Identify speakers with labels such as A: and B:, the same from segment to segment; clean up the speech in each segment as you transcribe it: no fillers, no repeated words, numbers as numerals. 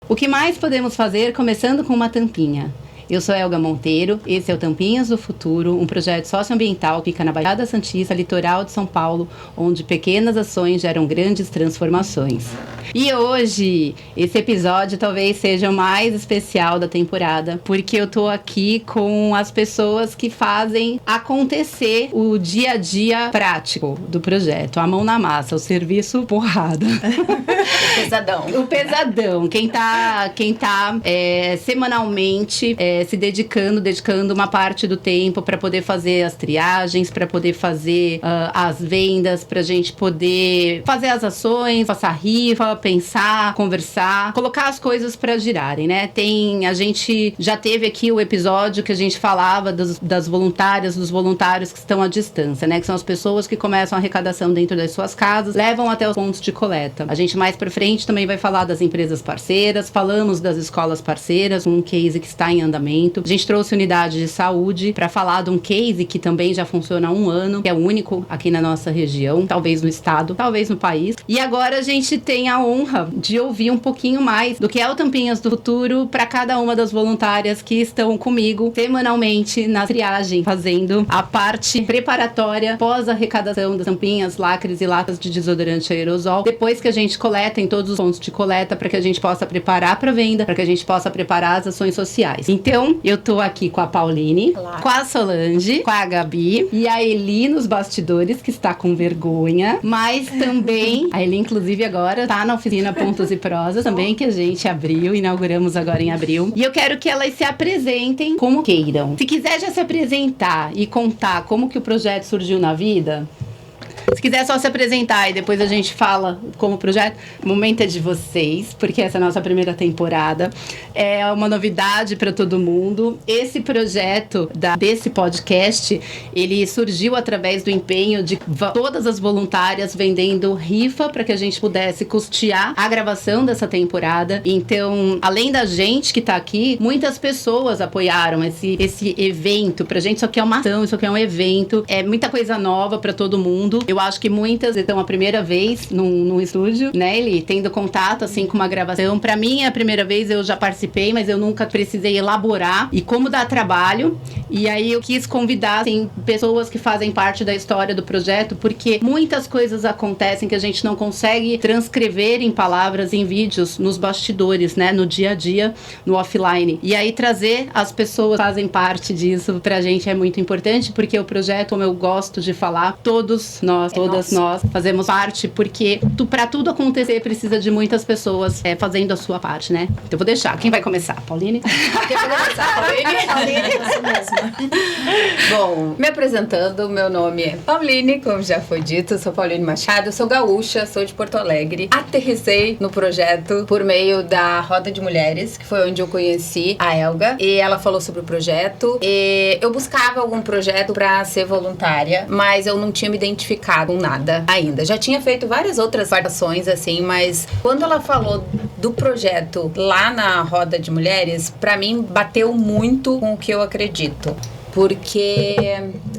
A: O que mais podemos fazer começando com uma tampinha? Eu sou Elga Monteiro, esse é o Tampinhas do Futuro, um projeto socioambiental que fica na Baixada Santista, litoral de São Paulo, onde pequenas ações geram grandes transformações. E hoje, esse episódio talvez seja o mais especial da temporada, porque eu tô aqui com as pessoas que fazem acontecer o dia a dia prático do projeto, a mão na massa, o serviço porrada.
B: O pesadão.
A: O pesadão, quem tá semanalmente se dedicando uma parte do tempo para poder fazer as triagens, para poder fazer as vendas, pra gente poder fazer as ações, passar rifa, pensar, conversar, colocar as coisas para girarem, né? A gente já teve aqui o episódio que a gente falava das voluntárias, dos voluntários que estão à distância, né? Que são as pessoas que começam a arrecadação dentro das suas casas, levam até os pontos de coleta. A gente mais pra frente também vai falar das empresas parceiras, falamos das escolas parceiras, um case que está em andamento. A gente trouxe unidade de saúde para falar de um case que também já funciona há 1 ano, que é o único aqui na nossa região, talvez no estado, talvez no país. E agora a gente tem a honra de ouvir um pouquinho mais do que é o Tampinhas do Futuro para cada uma das voluntárias que estão comigo semanalmente na triagem, fazendo a parte preparatória pós-arrecadação das tampinhas, lacres e latas de desodorante aerosol, depois que a gente coleta em todos os pontos de coleta, para que a gente possa preparar para venda, para que a gente possa preparar as ações sociais. Então, eu tô aqui com a Pauline, olá, com a Solange, com a Gabi e a Eli nos bastidores, que está com vergonha, mas também, a Eli inclusive agora tá na oficina Pontos e Prosas, também que a gente inauguramos agora em abril. E eu quero que elas se apresentem como queiram. Se quiser já se apresentar e contar como que o projeto surgiu na vida... Se quiser só se apresentar e depois a gente fala como projeto, o momento é de vocês, porque essa é a nossa primeira temporada. É uma novidade para todo mundo. Esse projeto desse podcast, ele surgiu através do empenho de todas as voluntárias vendendo rifa para que a gente pudesse custear a gravação dessa temporada. Então, além da gente que está aqui, muitas pessoas apoiaram esse evento. Pra gente isso aqui é uma ação, isso aqui é um evento. É muita coisa nova para todo mundo. Eu acho que muitas estão a primeira vez num estúdio, né, Eli? Tendo contato, assim, com uma gravação. Pra mim, é a primeira vez, eu já participei, mas eu nunca precisei elaborar e como dá trabalho. E aí eu quis convidar, assim, pessoas que fazem parte da história do projeto, porque muitas coisas acontecem que a gente não consegue transcrever em palavras, em vídeos, nos bastidores, né, no dia a dia, no offline. E aí trazer as pessoas que fazem parte disso pra gente é muito importante, porque o projeto, como eu gosto de falar, todas nós fazemos parte, porque pra tudo acontecer precisa de muitas pessoas fazendo a sua parte, né? Então eu vou deixar. Quem vai começar? Pauline?
B: Quem vai começar? Pauline? Isso mesmo. Bom, me apresentando, meu nome é Pauline, como já foi dito, eu sou Pauline Machado, eu sou gaúcha, sou de Porto Alegre. Aterrissei no projeto por meio da Roda de Mulheres, que foi onde eu conheci a Elga, e ela falou sobre o projeto. E eu buscava algum projeto pra ser voluntária, mas eu não tinha me identificado com nada ainda. Já tinha feito várias outras participações, assim, mas quando ela falou do projeto lá na Roda de Mulheres, pra mim bateu muito com o que eu acredito. Porque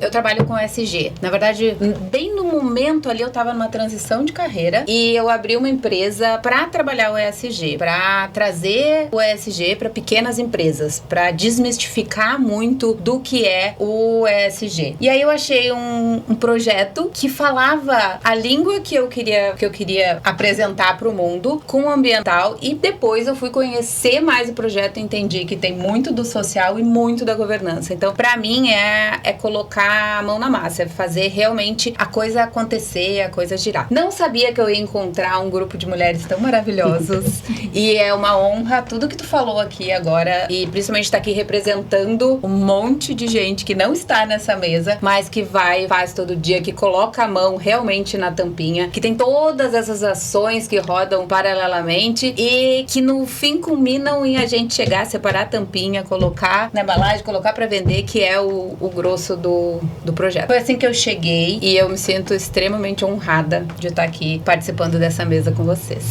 B: eu trabalho com ESG. Na verdade, bem no momento ali eu tava numa transição de carreira e eu abri uma empresa para trabalhar o ESG, para trazer o ESG para pequenas empresas, para desmistificar muito do que é o ESG. E aí eu achei um projeto que falava a língua que eu queria apresentar para o mundo com o ambiental, e depois eu fui conhecer mais o projeto e entendi que tem muito do social e muito da governança. Então, para mim, é colocar a mão na massa, é fazer realmente a coisa acontecer, a coisa girar. Não sabia que eu ia encontrar um grupo de mulheres tão maravilhosos e é uma honra tudo que tu falou aqui agora, e principalmente estar aqui representando um monte de gente que não está nessa mesa, mas que faz todo dia, que coloca a mão realmente na tampinha, que tem todas essas ações que rodam paralelamente e que no fim culminam em a gente chegar, separar a tampinha, colocar na embalagem, colocar para vender, que é o grosso do projeto. Foi assim que eu cheguei e eu me sinto extremamente honrada de estar aqui participando dessa mesa com vocês.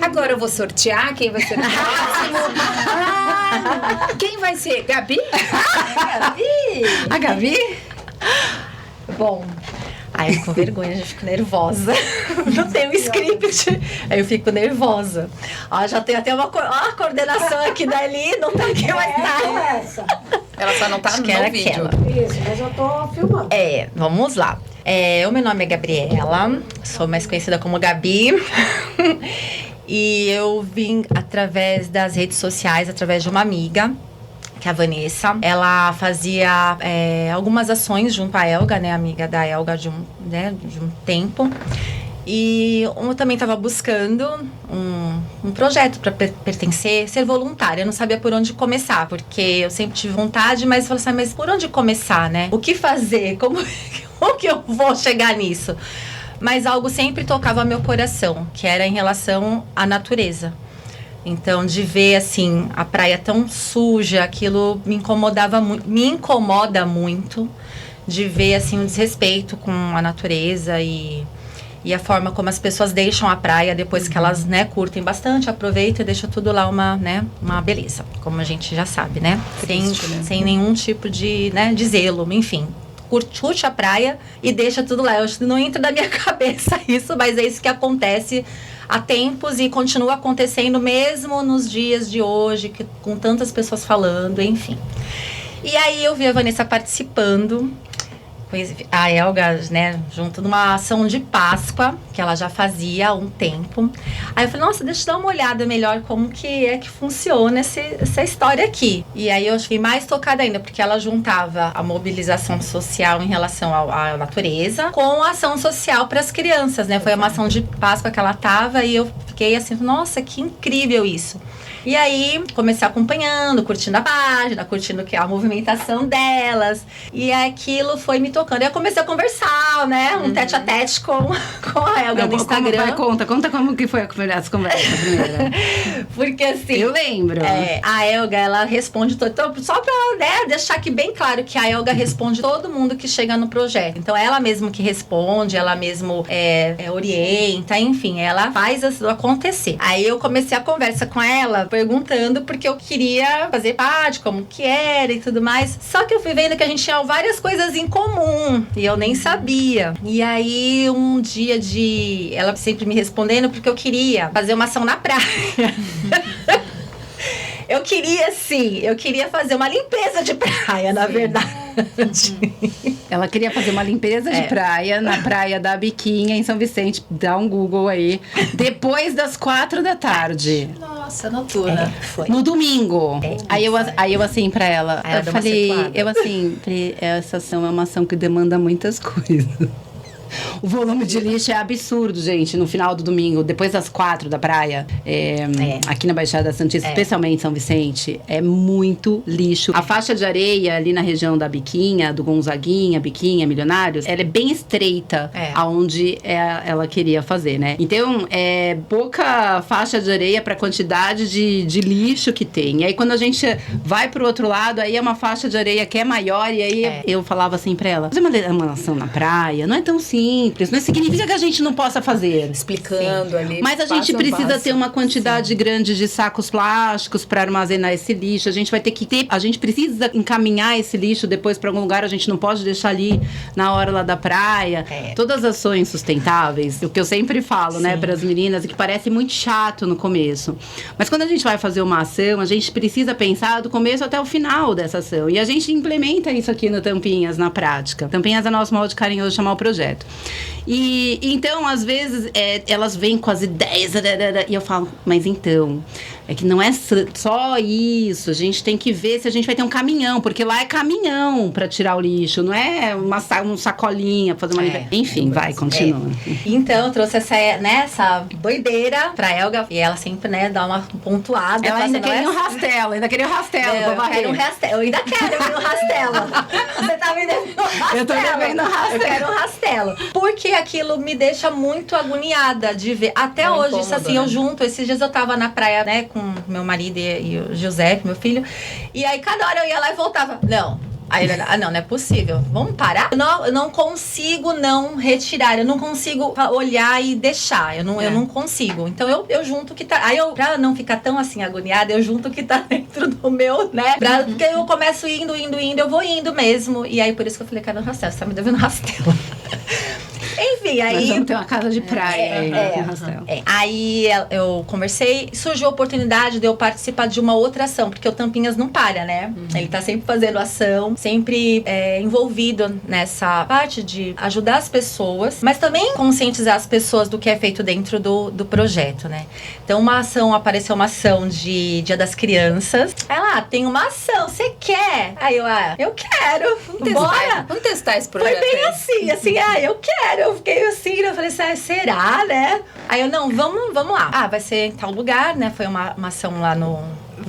B: Agora eu vou sortear quem vai ser o próximo. Quem vai ser? Gabi?
A: A Gabi?
C: Bom, Aí eu fico com vergonha, já fico nervosa. Não tenho script. Aí eu fico nervosa. Ó, já tem até uma a coordenação aqui dali, não tá aqui mais nada.
D: Essa.
B: Ela só não tá
C: Acho
B: no
C: que era
B: vídeo.
C: aquela.
D: Isso, mas eu tô filmando.
C: Vamos lá. O meu nome é Gabriela, sou mais conhecida como Gabi. E eu vim através das redes sociais, através de uma amiga, que é a Vanessa. Ela fazia algumas ações junto à Elga, né? Amiga da Elga de um tempo. E eu também estava buscando um projeto para pertencer, ser voluntária. Eu não sabia por onde começar, porque eu sempre tive vontade, mas eu falei assim, mas por onde começar, né? O que fazer? Como que eu vou chegar nisso? Mas algo sempre tocava meu coração, que era em relação à natureza. Então, de ver, assim, a praia tão suja, aquilo me incomoda muito, de ver, assim, um desrespeito com a natureza e a forma como as pessoas deixam a praia depois que elas, né, curtem bastante, aproveitam e deixam tudo lá uma beleza, como a gente já sabe, né? Sem nenhum tipo de zelo, enfim. Curte a praia e deixa tudo lá. Eu acho que não entra na minha cabeça isso, mas é isso que acontece há tempos e continua acontecendo mesmo nos dias de hoje, com tantas pessoas falando, enfim. E aí eu vi a Vanessa participando, a Elga, né, junto numa ação de Páscoa, que ela já fazia há um tempo. Aí eu falei, nossa, deixa eu dar uma olhada melhor como que funciona essa história aqui. E aí eu fiquei mais tocada ainda, porque ela juntava a mobilização social em relação à natureza com a ação social para as crianças, né? Foi uma ação de Páscoa que ela tava e eu fiquei assim, nossa, que incrível isso. E aí, comecei acompanhando, curtindo a página, curtindo a movimentação delas. E aquilo foi me tocando. E eu comecei a conversar, né? Um tete-a-tete com a Elga no Instagram.
A: Conta como que foi as conversas primeira.
C: Porque assim...
A: Eu lembro.
C: A Elga, ela responde... Então, só pra deixar aqui bem claro que a Elga responde todo mundo que chega no projeto. Então, ela mesmo que responde, ela mesmo orienta, enfim, ela faz isso acontecer. Aí eu comecei a conversa com ela, perguntando, porque eu queria fazer parte, como que era e tudo mais. Só que eu fui vendo que a gente tinha várias coisas em comum e eu nem sabia. E aí, um dia ela sempre me respondendo, porque eu queria fazer uma ação na praia. Eu queria fazer uma limpeza de praia, na verdade.
A: Ela queria fazer uma limpeza de praia na praia da Biquinha, em São Vicente. Dá um Google aí. Depois das 4 da tarde.
B: Nossa, noturna.
C: Foi.
A: No domingo. Aí eu assim pra ela.
C: Aí ela
A: Eu falei, essa ação é uma ação que demanda muitas coisas. O volume de lixo é absurdo, gente, no final do domingo, depois das 4 da praia, aqui na Baixada Santista, especialmente em São Vicente, é muito lixo. A faixa de areia ali na região da Biquinha, do Gonzaguinha, Biquinha, Milionários, ela é bem estreita aonde ela queria fazer, né? Então, é pouca faixa de areia para a quantidade de lixo que tem. E aí, quando a gente vai pro outro lado, aí é uma faixa de areia que é maior, e aí eu falava assim pra ela, fazer uma ação na praia não é tão simples. Não significa que a gente não possa fazer.
B: Explicando ali.
A: Mas a gente precisa ter uma quantidade grande de sacos plásticos para armazenar esse lixo. A gente vai ter que a gente precisa encaminhar esse lixo depois para algum lugar. A gente não pode deixar ali na hora lá da praia. Todas as ações sustentáveis, o que eu sempre falo, né, para as meninas, e que parece muito chato no começo. Mas quando a gente vai fazer uma ação, a gente precisa pensar do começo até o final dessa ação. E a gente implementa isso aqui no Tampinhas, na prática. Tampinhas é nosso modo carinhoso de chamar o projeto. E então, às vezes, elas vêm com as ideias, e eu falo, mas então, é que não é só isso, a gente tem que ver se a gente vai ter um caminhão, porque lá é caminhão para tirar o lixo, não é uma sacolinha pra fazer uma limpeza. Enfim, vai, continua.
C: Então, eu trouxe essa doideira pra Elga, e ela sempre, né, dá uma pontuada.
A: Ela ainda queria um rastelo, eu quero um rastelo.
C: Eu ainda quero um rastelo. Você tá me devendo um rastelo.
A: Eu tô devendo um rastelo.
C: Eu quero um rastelo. Porque aquilo me deixa muito agoniada de ver. Até hoje,
B: incômodo,
C: assim, eu junto. Esses dias eu tava na praia, né, com meu marido e o José, meu filho. E aí, cada hora eu ia lá e voltava. Aí ele, não é possível. Vamos parar? Eu não consigo não retirar. Eu não consigo olhar e deixar. Eu não consigo. Então, eu junto o que tá... Aí, pra não ficar tão, assim, agoniada, eu junto o que tá dentro do meu, né? Porque eu começo indo, eu vou indo mesmo. E aí, por isso que eu falei, cara, um rastelo. Você tá me devendo um rastelo. Enfim, aí...
A: Nós vamos ter uma casa de praia aí, em Arrastel.
C: Aí eu conversei, surgiu a oportunidade de eu participar de uma outra ação, porque o Tampinhas não para, né? Ele tá sempre fazendo ação, sempre envolvido nessa parte de ajudar as pessoas, mas também conscientizar as pessoas do que é feito dentro do projeto, né? Então apareceu uma ação de Dia das Crianças. Aí lá, tem uma ação, você quer? Aí eu quero, bora!
B: Vamos testar esse projeto.
C: Foi bem assim, eu quero. Eu fiquei assim, eu falei assim, será, né? Aí eu, não, vamos lá. Vai ser em tal lugar, né? Foi uma ação lá no...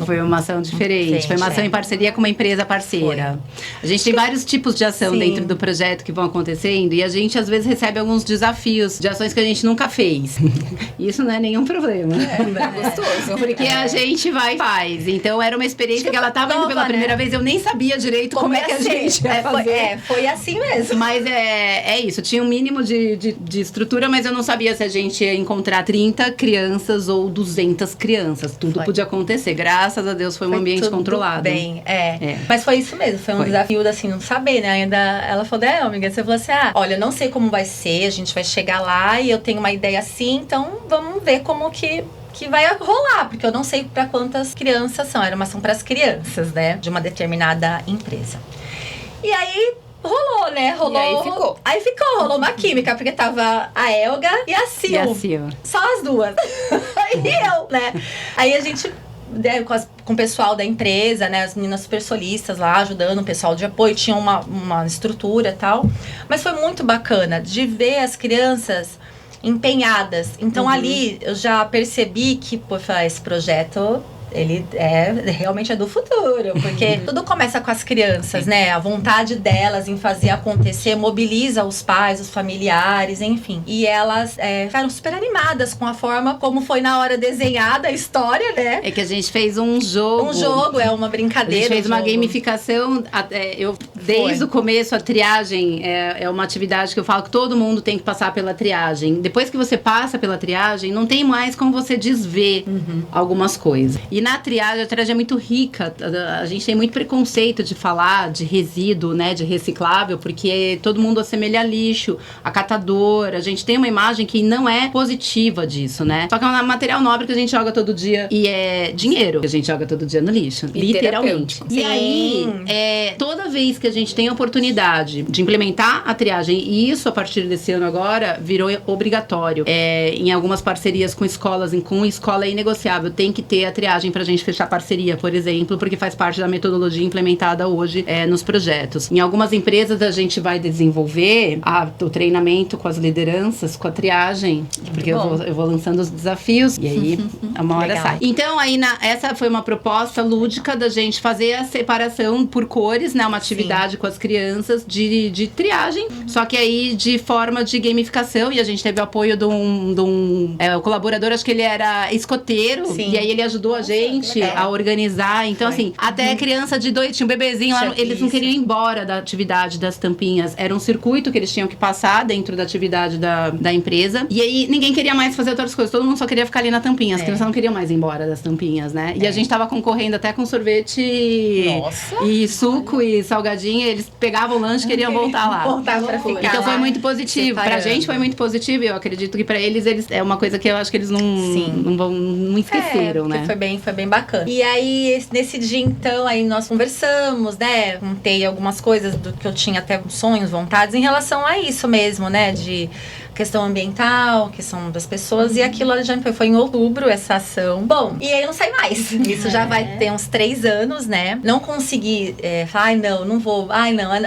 A: Foi uma ação diferente, foi uma ação em parceria com uma empresa parceira. A gente tem vários tipos de ação dentro do projeto que vão acontecendo e a gente às vezes recebe alguns desafios de ações que a gente nunca fez. Isso não é nenhum problema.
B: É gostoso.
A: Porque a gente vai e faz. Então era uma experiência que ela estava indo pela primeira vez, eu nem sabia direito como é que a gente ia fazer.
C: Foi assim mesmo.
A: Mas é isso, tinha um mínimo de estrutura, mas eu não sabia se a gente ia encontrar 30 crianças ou 200 crianças. Tudo podia acontecer, graças a Deus foi um ambiente controlado.
C: Bem, Mas foi isso mesmo, foi um desafio assim, não saber, né? Ainda ela falou, amiga, você falou assim, olha, eu não sei como vai ser, a gente vai chegar lá e eu tenho uma ideia assim, então vamos ver como que vai rolar, porque eu não sei para quantas crianças são, era uma ação para as crianças, né? De uma determinada empresa. E aí rolou, né? Aí rolou uma química, porque tava a Elga e a Sil. Só as duas. E eu, né? Aí a gente... com o pessoal da empresa, né, as meninas super solistas lá, ajudando o pessoal de apoio, tinha uma estrutura e tal, mas foi muito bacana de ver as crianças empenhadas, então ali eu já percebi que, esse projeto... Ele realmente é do futuro, porque tudo começa com as crianças, né? A vontade delas em fazer acontecer mobiliza os pais, os familiares, enfim. E elas ficaram super animadas com a forma como foi na hora desenhada a história, né?
A: É que a gente fez um jogo.
C: Uma brincadeira.
A: A gente fez uma gamificação. Desde o começo, a triagem é uma atividade que eu falo que todo mundo tem que passar pela triagem. Depois que você passa pela triagem, não tem mais como você desver algumas coisas. E na triagem, a triagem é muito rica. A gente tem muito preconceito de falar de resíduo, né, de reciclável, porque todo mundo assemelha a lixo, a catador. A gente tem uma imagem que não é positiva disso, né? Só que é um material nobre que a gente joga todo dia e é dinheiro que a gente joga todo dia no lixo, literalmente. E aí, toda vez que a gente tem a oportunidade de implementar a triagem, e isso a partir desse ano agora virou obrigatório. Em algumas parcerias com escolas, com escola é inegociável, tem que ter a triagem pra gente fechar parceria, por exemplo, porque faz parte da metodologia implementada hoje nos projetos. Em algumas empresas a gente vai desenvolver o treinamento com as lideranças, com a triagem, porque eu vou lançando os desafios e aí uma hora sai. Então aí essa foi uma proposta lúdica da gente fazer a separação por cores, né, uma atividade com as crianças de triagem, só que aí de forma de gamificação, e a gente teve o apoio de um colaborador, acho que ele era escoteiro, e aí ele ajudou a gente a organizar. Então, assim, até criança de 2, tinha um bebezinho lá, eles não queriam ir embora da atividade das tampinhas. Era um circuito que eles tinham que passar dentro da atividade da empresa. E aí, ninguém queria mais fazer outras coisas. Todo mundo só queria ficar ali na tampinha. As crianças não queriam mais ir embora das tampinhas, né? E a gente tava concorrendo até com sorvete e suco e salgadinho. Eles pegavam o lanche e queriam voltar lá.
C: Voltar pra ficar.
A: Então, foi muito positivo. Pra gente foi muito positivo. E eu acredito que pra eles é uma coisa que eu acho que eles não esqueceram, né?
C: Foi bem bacana. E aí, nesse dia, então, aí nós conversamos, né? Contei algumas coisas do que eu tinha até sonhos, vontades em relação a isso mesmo, né? De questão ambiental, questão das pessoas. E aquilo já foi em outubro, essa ação. Bom, e aí não sai mais. Isso já vai ter uns 3 anos, né? Não consegui falar, não vou.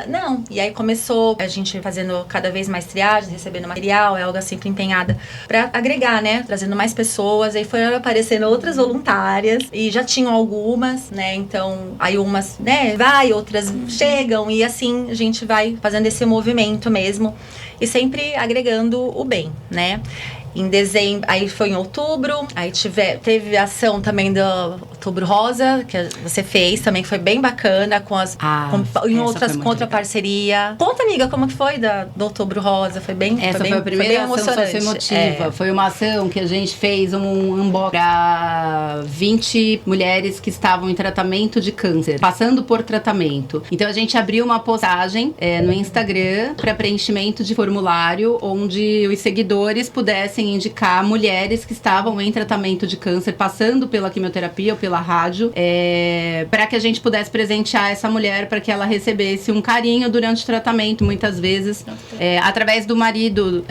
C: Não. E aí começou a gente fazendo cada vez mais triagens, recebendo material, algo sempre empenhada pra agregar, né? Trazendo mais pessoas. Aí foram aparecendo outras voluntárias. E já tinham algumas, né? Então, aí umas, né? Outras chegam. E assim, a gente vai fazendo esse movimento mesmo. E sempre agregando o bem, né? Em dezembro, aí foi em outubro, aí teve a ação também do Outubro Rosa, que você fez também, que foi bem bacana, em outras contra parceria. Conta, amiga, como que foi do Outubro Rosa? Foi bem
A: foi a primeira ação socioemotiva. Foi uma ação que a gente fez um unboxing para 20 mulheres que estavam em tratamento de câncer, passando por tratamento. Então a gente abriu uma postagem no Instagram para preenchimento de formulário, onde os seguidores pudessem indicar mulheres que estavam em tratamento de câncer, passando pela quimioterapia ou pela rádio, para que a gente pudesse presentear essa mulher, para que ela recebesse um carinho durante o tratamento, muitas vezes, através do marido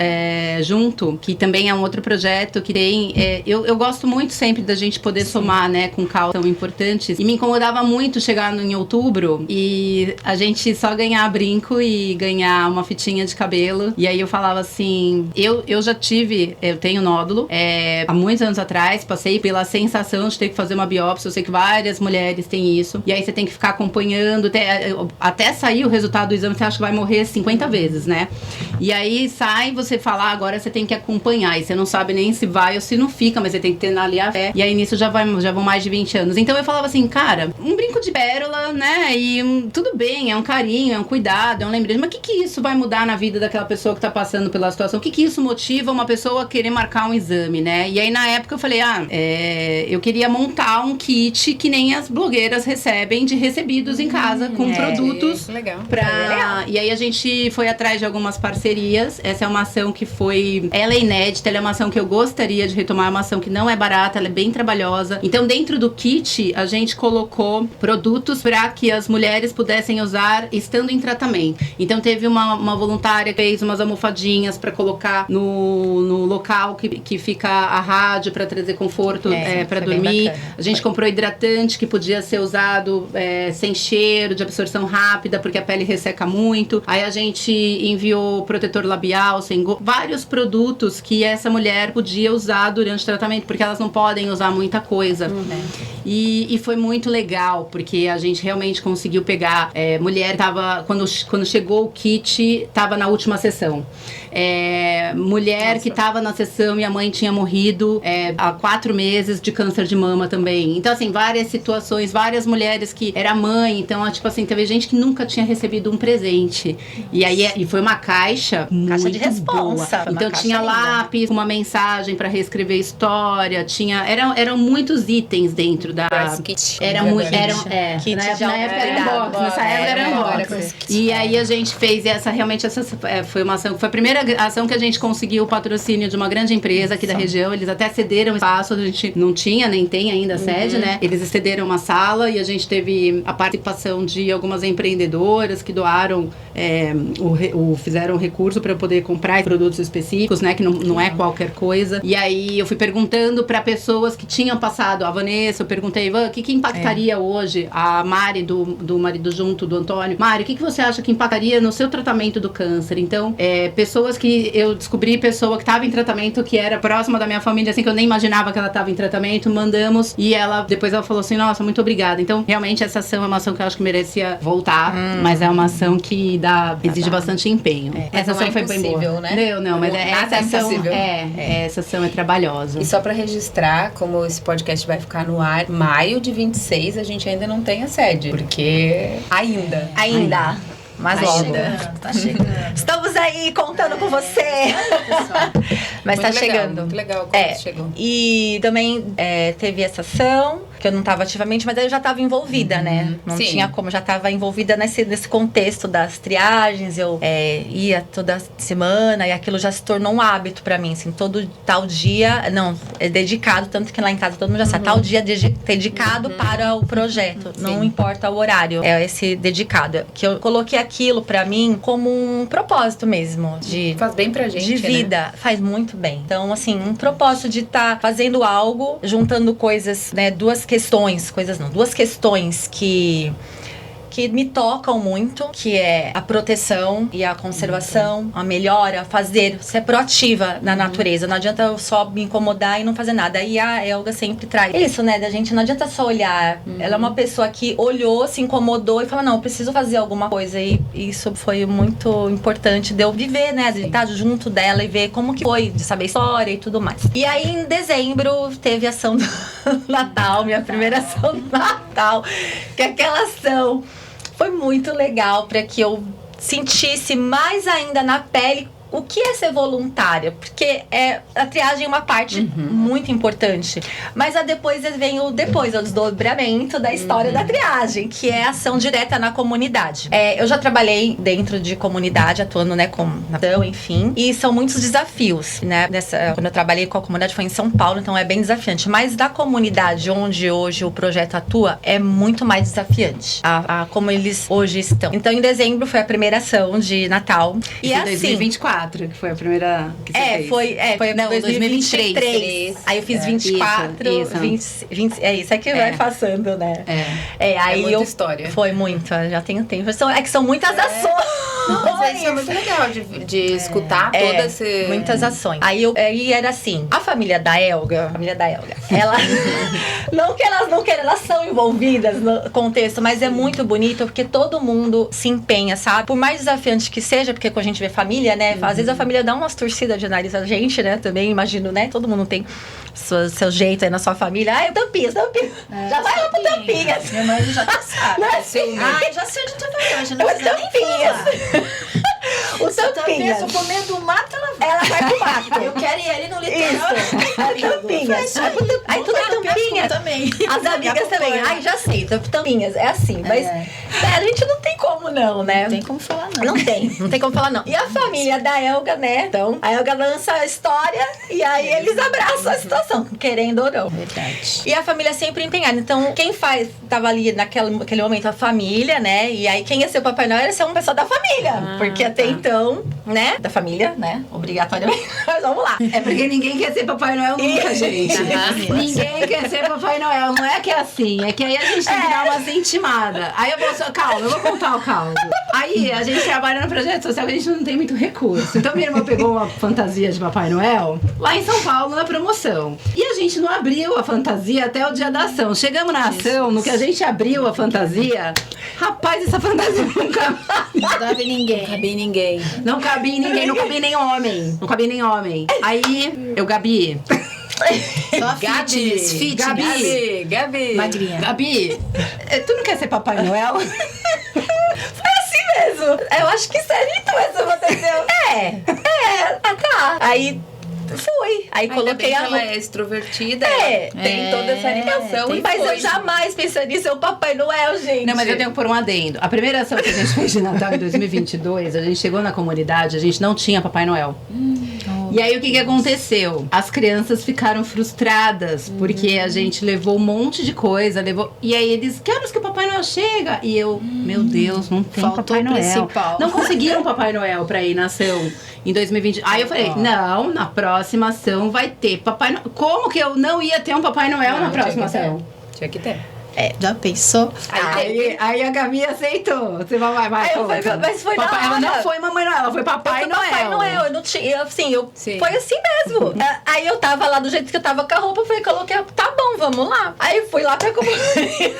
A: junto, que também é um outro projeto que tem. Eu gosto muito sempre da gente poder somar, né, com causas tão importantes. E me incomodava muito chegar em outubro e a gente só ganhar brinco e ganhar uma fitinha de cabelo. E aí eu falava assim, eu tenho nódulo, há muitos anos atrás, passei pela sensação de ter que fazer uma biópsia. Eu sei que várias mulheres têm isso. E aí você tem que ficar acompanhando, até sair o resultado do exame, você acha que vai morrer 50 vezes, né? E aí sai, você fala, agora você tem que acompanhar. E você não sabe nem se vai ou se não fica, mas você tem que ter ali a fé. E aí nisso já vão mais de 20 anos. Então eu falava assim, cara, um brinco de pérola, né? E tudo bem, é um carinho, é um cuidado, é um lembrete. Mas o que isso vai mudar na vida daquela pessoa que tá passando pela situação? O que isso motiva uma pessoa a querer marcar um exame, né? E aí na época eu falei, eu queria montar um kit que nem as blogueiras recebem de recebidos em casa, com produtos.
B: Legal.
A: E aí a gente foi atrás de algumas parcerias. Essa é uma ação que ela é inédita, ela é uma ação que eu gostaria de retomar, é uma ação que não é barata, ela é bem trabalhosa. Então dentro do kit a gente colocou produtos para que as mulheres pudessem usar estando em tratamento. Então teve uma voluntária que fez umas almofadinhas para colocar no local que fica a rádio, para trazer conforto para dormir. A gente comprou hidratante que podia ser usado sem cheiro, de absorção rápida, porque a pele resseca muito. Aí a gente enviou protetor labial, vários produtos que essa mulher podia usar durante o tratamento, porque elas não podem usar muita coisa. E foi muito legal, porque a gente realmente conseguiu pegar. Mulher tava, quando chegou o kit, tava na última sessão. Mulher que tava na sessão e a mãe tinha morrido há 4 meses de câncer de mama também. Então, assim, várias situações, várias mulheres que era mãe. Então, tipo assim, teve gente que nunca tinha recebido um presente. E aí foi uma caixa muito
C: de responsa.
A: Boa. Então tinha lápis, uma mensagem para reescrever história, eram muitos itens dentro da
B: kit.
A: Na época era unboxing, nessa época era unboxing. E aí a gente fez essa foi uma ação, foi a primeira ação que a gente conseguiu o patrocínio de uma grande empresa aqui da região. Eles até cederam espaço, a gente não tinha, nem tem ainda a sede, né? Eles cederam uma sala e a gente teve a participação de algumas empreendedoras que doaram, fizeram recurso para poder comprar produtos específicos, né? Que não é qualquer coisa. E aí eu fui perguntando para pessoas que tinham passado. A Vanessa, eu perguntei, Ivan, o que impactaria hoje? A Mari, do marido junto, do Antônio. Mari, o que você acha que impactaria no seu tratamento do câncer? Então, pessoas que eu descobri, pessoa que estava em tratamento, que era próxima da minha família, assim, que eu nem imaginava que ela estava em tratamento, mandamos. E depois ela falou assim, nossa, muito obrigada. Então, realmente, essa ação é uma ação que eu acho que merecia voltar, mas é uma ação que exige bastante empenho. Essa ação foi bem boa.
B: Né?
A: Não, mas essa ação é trabalhosa.
B: E só pra registrar, como esse podcast vai ficar no ar, maio de 26, a gente ainda não tem a sede, porque ainda.
C: Mas tá chegando. Estamos aí contando com você. Mas tá chegando.
B: Muito legal quando chegou.
C: E também teve essa ação, que eu não estava ativamente, mas eu já estava envolvida, né? Não tinha como, já estava envolvida nesse contexto das triagens. Eu ia toda semana e aquilo já se tornou um hábito pra mim, assim, todo tal dia, é dedicado, tanto que lá em casa todo mundo já sabe, tal dia dedicado para o projeto, não importa o horário, é esse dedicado, que eu coloquei aquilo pra mim como um propósito mesmo,
B: faz bem pra gente,
C: de vida, né? Faz muito bem. Então, assim, um propósito de estar fazendo algo, juntando coisas, né, duas questões que que me tocam muito, que é a proteção e a conservação, a melhora, fazer, ser proativa na natureza. Não adianta eu só me incomodar e não fazer nada. E a Elga sempre traz isso, né, da gente, não adianta só olhar. Ela é uma pessoa que olhou, se incomodou e falou, não, eu preciso fazer alguma coisa. E isso foi muito importante de eu viver, né, de estar junto dela e ver como que foi, de saber a história e tudo mais. E aí, em dezembro, teve a ação do Natal, minha primeira ação do Natal, que aquela ação foi muito legal para que eu sentisse mais ainda na pele o que é ser voluntária, porque a triagem é uma parte muito importante, mas depois vem o desdobramento da história da triagem, que é a ação direta na comunidade. Eu já trabalhei dentro de comunidade, atuando, né, enfim, e são muitos desafios, né, quando eu trabalhei com a comunidade foi em São Paulo, então é bem desafiante, mas da comunidade onde hoje o projeto atua, é muito mais desafiante, como eles hoje estão. Então, em dezembro foi a primeira ação de Natal, e
A: em
C: assim...
A: 2024. Que foi a primeira que você fez.
C: Foi
A: não,
C: 2023. Aí eu fiz 24,
A: isso.
C: 20, é isso, é que vai passando, né? Aí
B: muita história.
C: Foi muito, já tenho tempo. É que são muitas ações.
B: Mas isso é muito legal de escutar todas esse...
C: muitas ações. Aí era assim, a família da Elga, ela... não que elas não querem, elas são envolvidas no contexto, mas é muito bonito porque todo mundo se empenha, sabe? Por mais desafiante que seja, porque quando a gente vê família, né? Às vezes a família dá umas torcidas de nariz a gente, né? Também, imagino, né? Todo mundo tem seu jeito aí na sua família. Tampinhas. Já vai lá pro Tampinhas.
D: Minha mãe já tá sabe.
C: Não é assim?
D: Já sei onde tu vai hoje, não precisa nem falar.
C: O Tampinhas.
D: Se eu comer do mato,
C: ela vai pro mato.
D: Eu quero ir ali no litoral.
C: Isso. Tampinhas. Aí tu é Tampinhas.
D: Também.
C: As amigas também. Ai, já sei. Tampinhas. É assim. Mas a gente não tem como não, né?
D: Não tem como falar não.
C: Não tem como falar não. E a família da Elga, né? Então, a Elga lança a história e aí eles abraçam a situação, querendo ou não.
D: Verdade.
C: E a família sempre empenhada. Então, quem tava ali naquele momento, a família, né? E aí, quem ia ser o Papai Noel era ser uma pessoa da família. Porque até então, né? Da família, né? Obrigatoriamente. Mas vamos lá.
A: É porque ninguém quer ser Papai Noel nunca, gente. Ninguém quer ser Papai Noel. Não é que é assim. É que aí a gente tem que dar umas intimadas. Aí eu vou contar o caldo. Aí a gente trabalha no projeto social que a gente não tem muito recurso. Então minha irmã pegou uma fantasia de Papai Noel lá em São Paulo na promoção. E a gente não abriu a fantasia até o dia da ação. Chegamos na ação, no que a gente abriu a fantasia, rapaz, essa fantasia nunca
D: Não cabe ninguém.
A: não cabia em ninguém, não cabia nem homem. Não cabia nem homem. Aí, Gabi.
D: Só
A: Gabi.
B: Gabi.
D: Magrinha.
A: Gabi, tu não quer ser Papai Noel?
C: Foi assim mesmo. Eu acho que sério mesmo aconteceu. Tá. Aí fui. Aí coloquei a
B: ela é extrovertida, ela tem toda essa animação.
C: Mas eu jamais pensaria em ser o Papai Noel, gente.
A: Não, mas eu tenho que pôr um adendo. A primeira ação que a gente fez de Natal em 2022, a gente chegou na comunidade, a gente não tinha Papai Noel. E aí, o que aconteceu? As crianças ficaram frustradas, porque a gente levou um monte de coisa, E aí eles, que horas que o Papai Noel chega? E eu, meu Deus, não tem
D: Faltou
A: Papai
D: o
A: Noel.
D: principal.
A: Não conseguiram Papai Noel pra ir na ação em 2020. Aí eu falei, não, na próxima ação vai ter Papai Noel. Como que eu não ia ter um Papai Noel na próxima ação?
B: Tinha que ter.
D: Já pensou?
A: Aí a Gabi aceitou. Você vai.
C: Mas foi
A: Papai,
C: na hora.
A: ela não foi Mamãe Noel, ela foi Papai Noel.
C: Papai Noel, eu não tinha, assim,
B: Sim.
C: foi assim mesmo. Aí eu tava lá do jeito que eu tava com a roupa, coloquei, tá bom, vamos lá. Aí fui lá pra comunidade.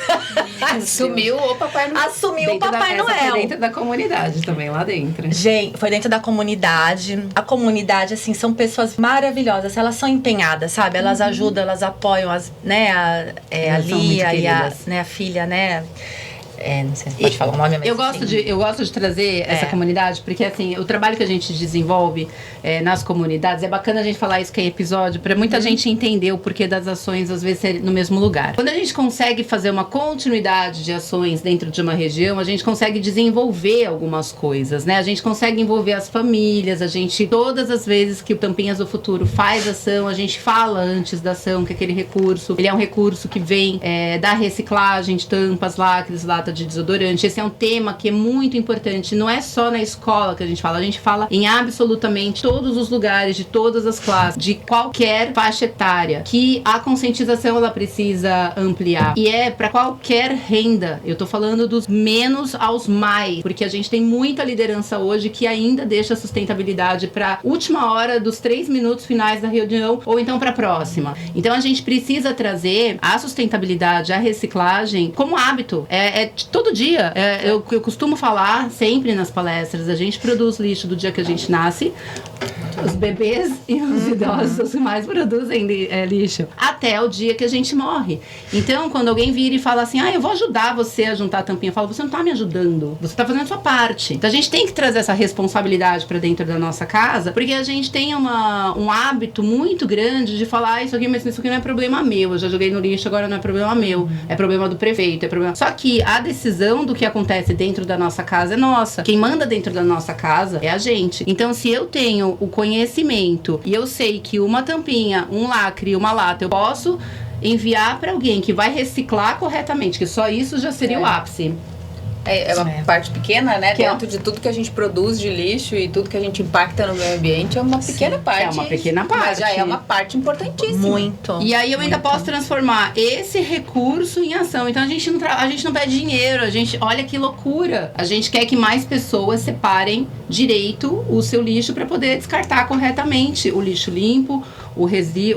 B: Assumiu o Papai Noel.
C: Assumiu o Papai Noel.
A: Foi dentro da comunidade também, lá dentro.
C: Gente, foi dentro da comunidade. A comunidade, assim, são pessoas maravilhosas. Elas são empenhadas, sabe? Elas ajudam, elas apoiam, a
A: Elas são muito
C: Lia e a
A: queridas.
C: filha, né? Não sei se pode falar o nome, mas
A: Eu gosto de trazer essa comunidade, porque assim, o trabalho que a gente desenvolve nas comunidades, é bacana a gente falar isso que é episódio, pra muita gente entender o porquê das ações, às vezes, ser no mesmo lugar. Quando a gente consegue fazer uma continuidade de ações dentro de uma região, a gente consegue desenvolver algumas coisas, né? A gente consegue envolver as famílias, todas as vezes que o Tampinhas do Futuro faz ação, a gente fala antes da ação que aquele recurso, ele é um recurso que vem da reciclagem de tampas, lacres, latas de desodorante. Esse é um tema que é muito importante. Não é só na escola que a gente fala em absolutamente todos os lugares, de todas as classes, de qualquer faixa etária, que a conscientização ela precisa ampliar. E é para qualquer renda. Eu tô falando dos menos aos mais, porque a gente tem muita liderança hoje que ainda deixa a sustentabilidade para última hora dos 3 minutos finais da reunião ou então para a próxima. Então a gente precisa trazer a sustentabilidade, a reciclagem como hábito. Todo dia. Eu costumo falar sempre nas palestras, a gente produz lixo do dia que a gente nasce. Os bebês e os idosos mais produzem lixo até o dia que a gente morre. Então, quando alguém vira e fala assim, eu vou ajudar você a juntar a tampinha, eu falo, você não tá me ajudando, você tá fazendo a sua parte. Então, a gente tem que trazer essa responsabilidade pra dentro da nossa casa, porque a gente tem um hábito muito grande de falar, isso aqui não é problema meu, eu já joguei no lixo, agora não é problema meu, é problema do prefeito, é problema... Só que a decisão do que acontece dentro da nossa casa é nossa. Quem manda dentro da nossa casa é a gente. Então, se eu tenho o conhecimento e eu sei que uma tampinha, um lacre, uma lata eu posso enviar para alguém que vai reciclar corretamente, que só isso já seria o ápice.
B: É uma parte pequena, né? Dentro de tudo que a gente produz de lixo e tudo que a gente impacta no meio ambiente, é uma pequena parte.
A: É uma pequena parte.
B: Mas já é uma parte importantíssima.
C: Muito.
A: E aí eu ainda posso transformar esse recurso em ação. Então a gente não pede dinheiro, olha que loucura. A gente quer que mais pessoas separem direito o seu lixo para poder descartar corretamente o lixo limpo, o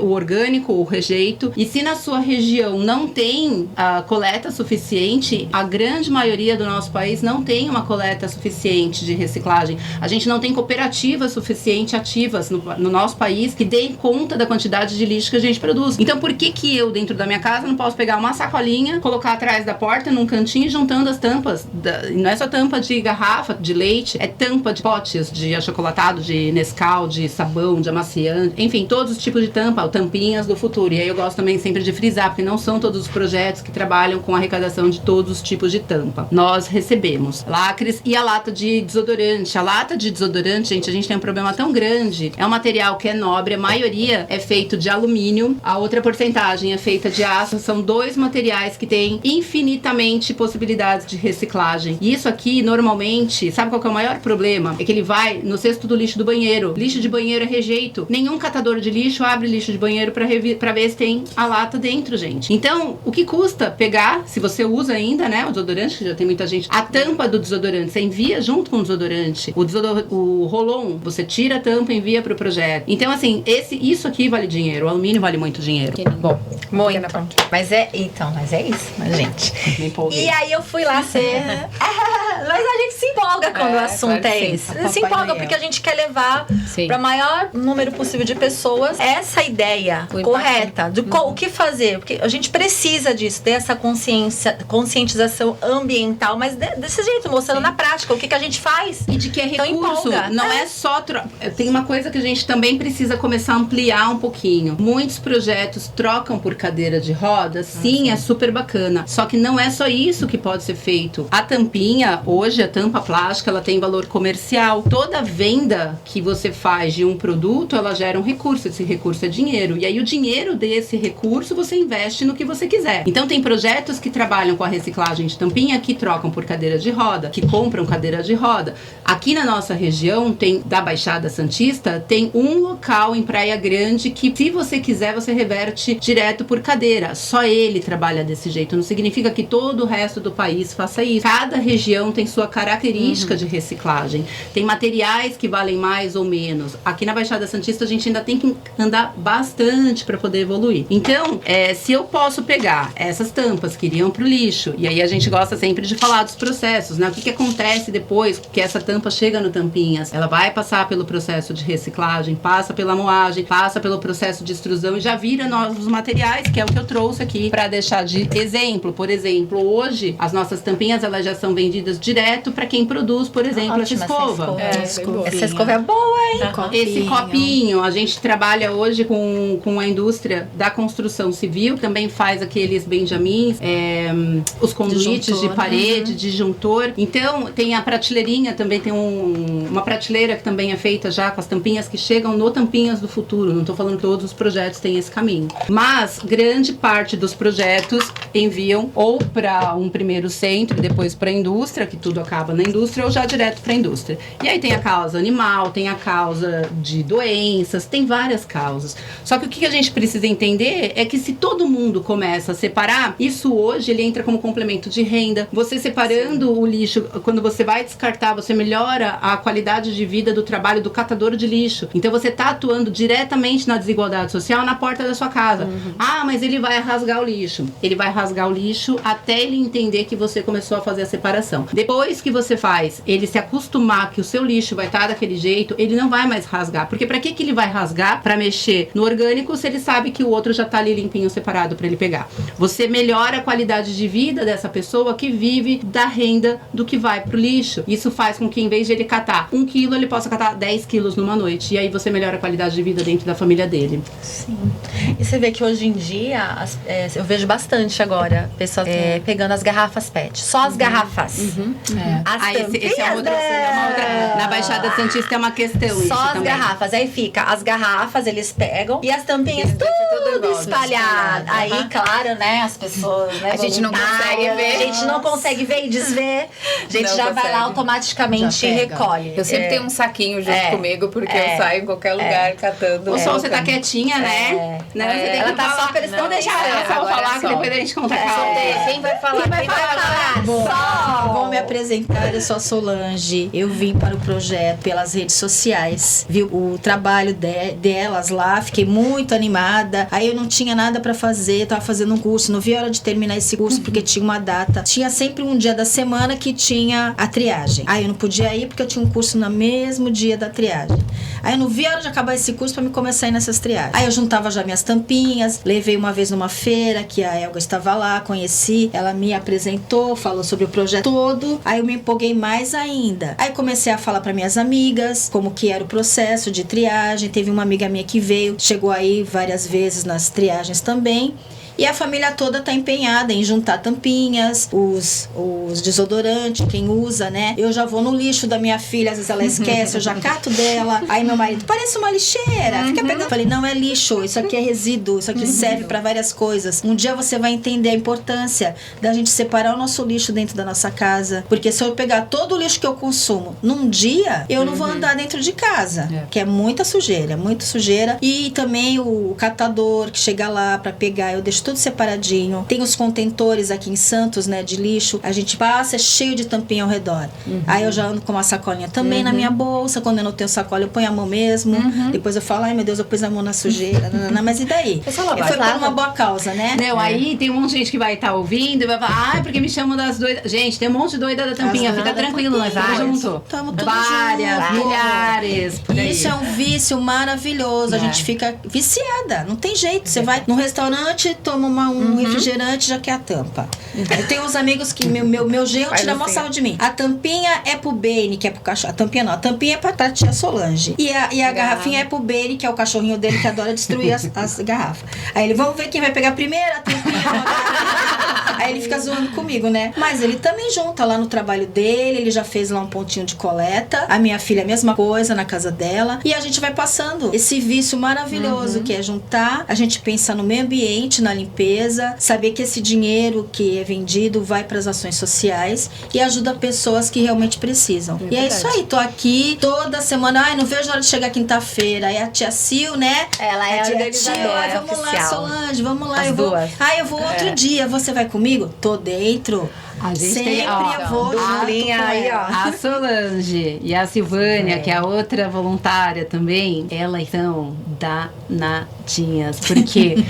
A: orgânico, o rejeito. E se na sua região não tem a coleta suficiente, a grande maioria do nosso país não tem uma coleta suficiente de reciclagem. A gente não tem cooperativas suficiente ativas no nosso país que deem conta da quantidade de lixo que a gente produz. Então por que eu, dentro da minha casa, não posso pegar uma sacolinha, colocar atrás da porta, num cantinho, juntando as tampas? Não é só tampa de garrafa, de leite, é tampa de potes de achocolatado, de Nescau, de sabão, de amaciante, enfim, todos os tipos de tampa, tampinhas do futuro. E aí eu gosto também sempre de frisar, porque não são todos os projetos que trabalham com a arrecadação de todos os tipos de tampa. Nós recebemos lacres e a lata de desodorante. A lata de desodorante, gente, a gente tem um problema tão grande. É um material que é nobre, a maioria é feito de alumínio, a outra porcentagem é feita de aço. São 2 materiais que têm infinitamente possibilidades de reciclagem. E isso aqui, normalmente, sabe qual que é o maior problema? É que ele vai no cesto do lixo do banheiro. Lixo de banheiro é rejeito. Nenhum catador de lixo abre lixo de banheiro pra ver se tem a lata dentro, gente. Então, o que custa pegar, se você usa ainda, né, o desodorante, que já tem muita gente, a tampa do desodorante, você envia junto com o desodorante. O Rolon, você tira a tampa e envia pro projeto. Então, assim, isso aqui vale dinheiro. O alumínio vale muito dinheiro.
C: Bom, muito. Mas é isso, gente. E aí eu fui lá ser... Mas a gente se empolga quando o assunto é esse. Se empolga porque a gente quer levar para o maior número possível de pessoas essa ideia correta de o que fazer. Porque a gente precisa disso, dessa conscientização ambiental, mas desse jeito, mostrando na prática o que a gente faz.
A: E de que é recurso, não é só... Tem uma coisa que a gente também precisa começar a ampliar um pouquinho. Muitos projetos trocam por cadeira de rodas, sim, é super bacana. Só que não é só isso que pode ser feito. A tampinha, hoje, a tampa plástica, ela tem valor comercial. Toda venda que você faz de um produto, ela gera um recurso. Esse recurso é dinheiro. E aí o dinheiro desse recurso você investe no que você quiser. Então tem projetos que trabalham com a reciclagem de tampinha que trocam por cadeira de roda, que compram cadeira de roda. Aqui na nossa região, da Baixada Santista, tem um local em Praia Grande que, se você quiser, você reverte direto por cadeira. Só ele trabalha desse jeito. Não significa que todo o resto do país faça isso. Cada região tem sua característica de reciclagem. Tem materiais que valem mais ou menos. Aqui na Baixada Santista, a gente ainda tem que andar bastante para poder evoluir. Então, se eu posso pegar essas tampas que iriam pro lixo, e aí a gente gosta sempre de falar dos processos, né? O que acontece depois que essa tampa chega no Tampinhas? Ela vai passar pelo processo de reciclagem, passa pela moagem, passa pelo processo de extrusão e já vira novos materiais, que é o que eu trouxe aqui para deixar de exemplo. Por exemplo, hoje, as nossas tampinhas, elas já são vendidas direto para quem produz, por exemplo, essa escova.
C: Essa escova é boa, hein?
A: Esse copinho, a gente trabalha até hoje com a indústria da construção civil, também faz aqueles benjamins, os conduítes
D: Disjuntor,
A: de parede, disjuntor. Então, tem a prateleirinha, também tem uma prateleira que também é feita já com as tampinhas que chegam no Tampinhas do Futuro. Não estou falando que todos os projetos têm esse caminho. Mas, grande parte dos projetos enviam ou para um primeiro centro e depois para a indústria, que tudo acaba na indústria, ou já direto para a indústria. E aí tem a causa animal, tem a causa de doenças, tem várias causas. Só que o que a gente precisa entender é que se todo mundo começa a separar, isso hoje ele entra como complemento de renda. Você separando o lixo, quando você vai descartar, você melhora a qualidade de vida do trabalho do catador de lixo. Então você está atuando diretamente na desigualdade social na porta da sua casa. Ah, mas ele vai rasgar o lixo. Ele vai rasgar o lixo até ele entender que você começou a fazer a separação. Depois que você faz ele se acostumar que o seu lixo vai estar daquele jeito, ele não vai mais rasgar. Porque para que ele vai rasgar? Para mexer no orgânico se ele sabe que o outro já está ali limpinho, separado para ele pegar. Você melhora a qualidade de vida dessa pessoa que vive da renda do que vai pro lixo. Isso faz com que em vez de ele catar 1 quilo, ele possa catar 10 quilos numa noite. E aí você melhora a qualidade de vida dentro da família dele.
C: Sim. E você vê que hoje em dia, eu vejo bastante agora, pessoas pegando as garrafas PET. Só as garrafas. As
A: Esse é uma outra. Na Baixada Santista é uma questão.
C: Só
A: isso
C: as
A: também.
C: garrafas. Aí fica as garrafas, eles pegam e as tampinhas tudo espalhado. Aí, claro, né, as pessoas, né,
B: A gente não consegue ver.
C: A gente não consegue ver e desver. A gente
B: Não
C: já vai
B: consegue.
C: lá automaticamente
D: Já
C: e
D: pega.
C: recolhe.
B: Eu sempre tenho um saquinho junto comigo, porque eu saio em qualquer lugar catando.
A: Ou só você tá quietinha, né? Não, você tem
C: Ela
A: que
C: tá
A: falar.
C: só prestando
A: Não deixa
C: atenção.
A: ela só
B: Agora
A: falar,
B: é
A: que
B: só.
A: depois a gente conta a causa.
B: Quem vai falar? Quem vai falar?
D: Bom, vou me apresentar, eu sou a Solange. Eu vim para o projeto pelas redes sociais. Vi o trabalho delas lá, fiquei muito animada. Aí eu não tinha nada para fazer, tava fazendo um curso, não vi a hora de terminar esse curso porque tinha uma data. Tinha sempre um dia da semana que tinha a triagem. Aí eu não podia ir porque eu tinha um curso no mesmo dia da triagem. Aí eu não vi a hora de acabar esse curso para me começar a ir nessas triagens. Aí eu juntava já minhas tampinhas, levei uma vez numa feira que a Elga estava lá, conheci, ela me apresentou, falou sobre o projeto todo. Aí eu me empolguei mais ainda. Aí comecei a falar para minhas amigas como que era o processo de triagem. Teve uma amiga minha que veio, chegou aí várias vezes nas triagens também. E a família toda tá empenhada em juntar tampinhas, os desodorantes, quem usa, né? Eu já vou no lixo da minha filha, às vezes ela esquece, eu já cato dela. Aí meu marido, parece uma lixeira, fica pegando. Eu falei, não é lixo, isso aqui é resíduo, isso aqui serve para várias coisas. Um dia você vai entender a importância da gente separar o nosso lixo dentro da nossa casa. Porque se eu pegar todo o lixo que eu consumo num dia, eu não vou andar dentro de casa, que é muita sujeira, muita sujeira. E também o catador que chega lá para pegar, eu deixo tudo separadinho. Tem os contentores aqui em Santos, né, de lixo. A gente passa, é cheio de tampinha ao redor. Aí eu já ando com uma sacolinha também na minha bolsa. Quando eu não tenho sacola, eu ponho a mão mesmo. Depois eu falo, ai meu Deus, eu pus a mão na sujeira. Mas e daí?
C: Eu só lavo.
D: Foi por uma boa causa, né?
A: Não, aí tem um monte de gente que vai estar ouvindo e vai falar, ai, porque me chamam das doidas. Gente, tem um monte de doida da tampinha,
D: As
A: fica
D: doidas
A: tranquilo,
D: da
A: nós
D: tampinha.
A: estamos juntos.
D: Tamo tudo
A: Várias,
D: junto.
A: milhares. por aí.
D: Isso é um vício maravilhoso. A gente fica viciada. Não tem jeito. Você vai num restaurante, toma um refrigerante, já quer a tampa. Eu tenho uns amigos que meu genro tira mó sarro de mim. A tampinha é pro Bane, que é pro cachorro. A tampinha não. A tampinha é pra tia Solange. E a garrafinha é pro Bane, que é o cachorrinho dele que adora destruir as garrafas. Aí ele, vamos ver quem vai pegar primeiro a tampinha. Aí ele fica zoando comigo, né? Mas ele também junta lá no trabalho dele, ele já fez lá um pontinho de coleta. A minha filha, a mesma coisa, na casa dela. E a gente vai passando esse vício maravilhoso que é juntar. A gente pensa no meio ambiente, na limpeza, saber que esse dinheiro que é vendido vai para as ações sociais e ajuda pessoas que realmente precisam. E é isso aí, tô aqui toda semana. Ai, não vejo a hora de chegar quinta-feira. Aí a tia Sil, né?
C: Ela é
D: a tia
C: organizadora,
D: Sil, vamos lá,
C: oficial.
D: Solange, vamos lá.
C: As
D: eu vou.
C: duas.
D: Ah, eu vou outro dia. Você vai comigo? Tô dentro.
A: A gente
D: Sempre
A: tem, ó,
D: eu vou
C: duplinha
D: junto com
C: aí,
D: ela.
A: A Solange e a Silvânia, que é a outra voluntária também, elas são danadinhas, porque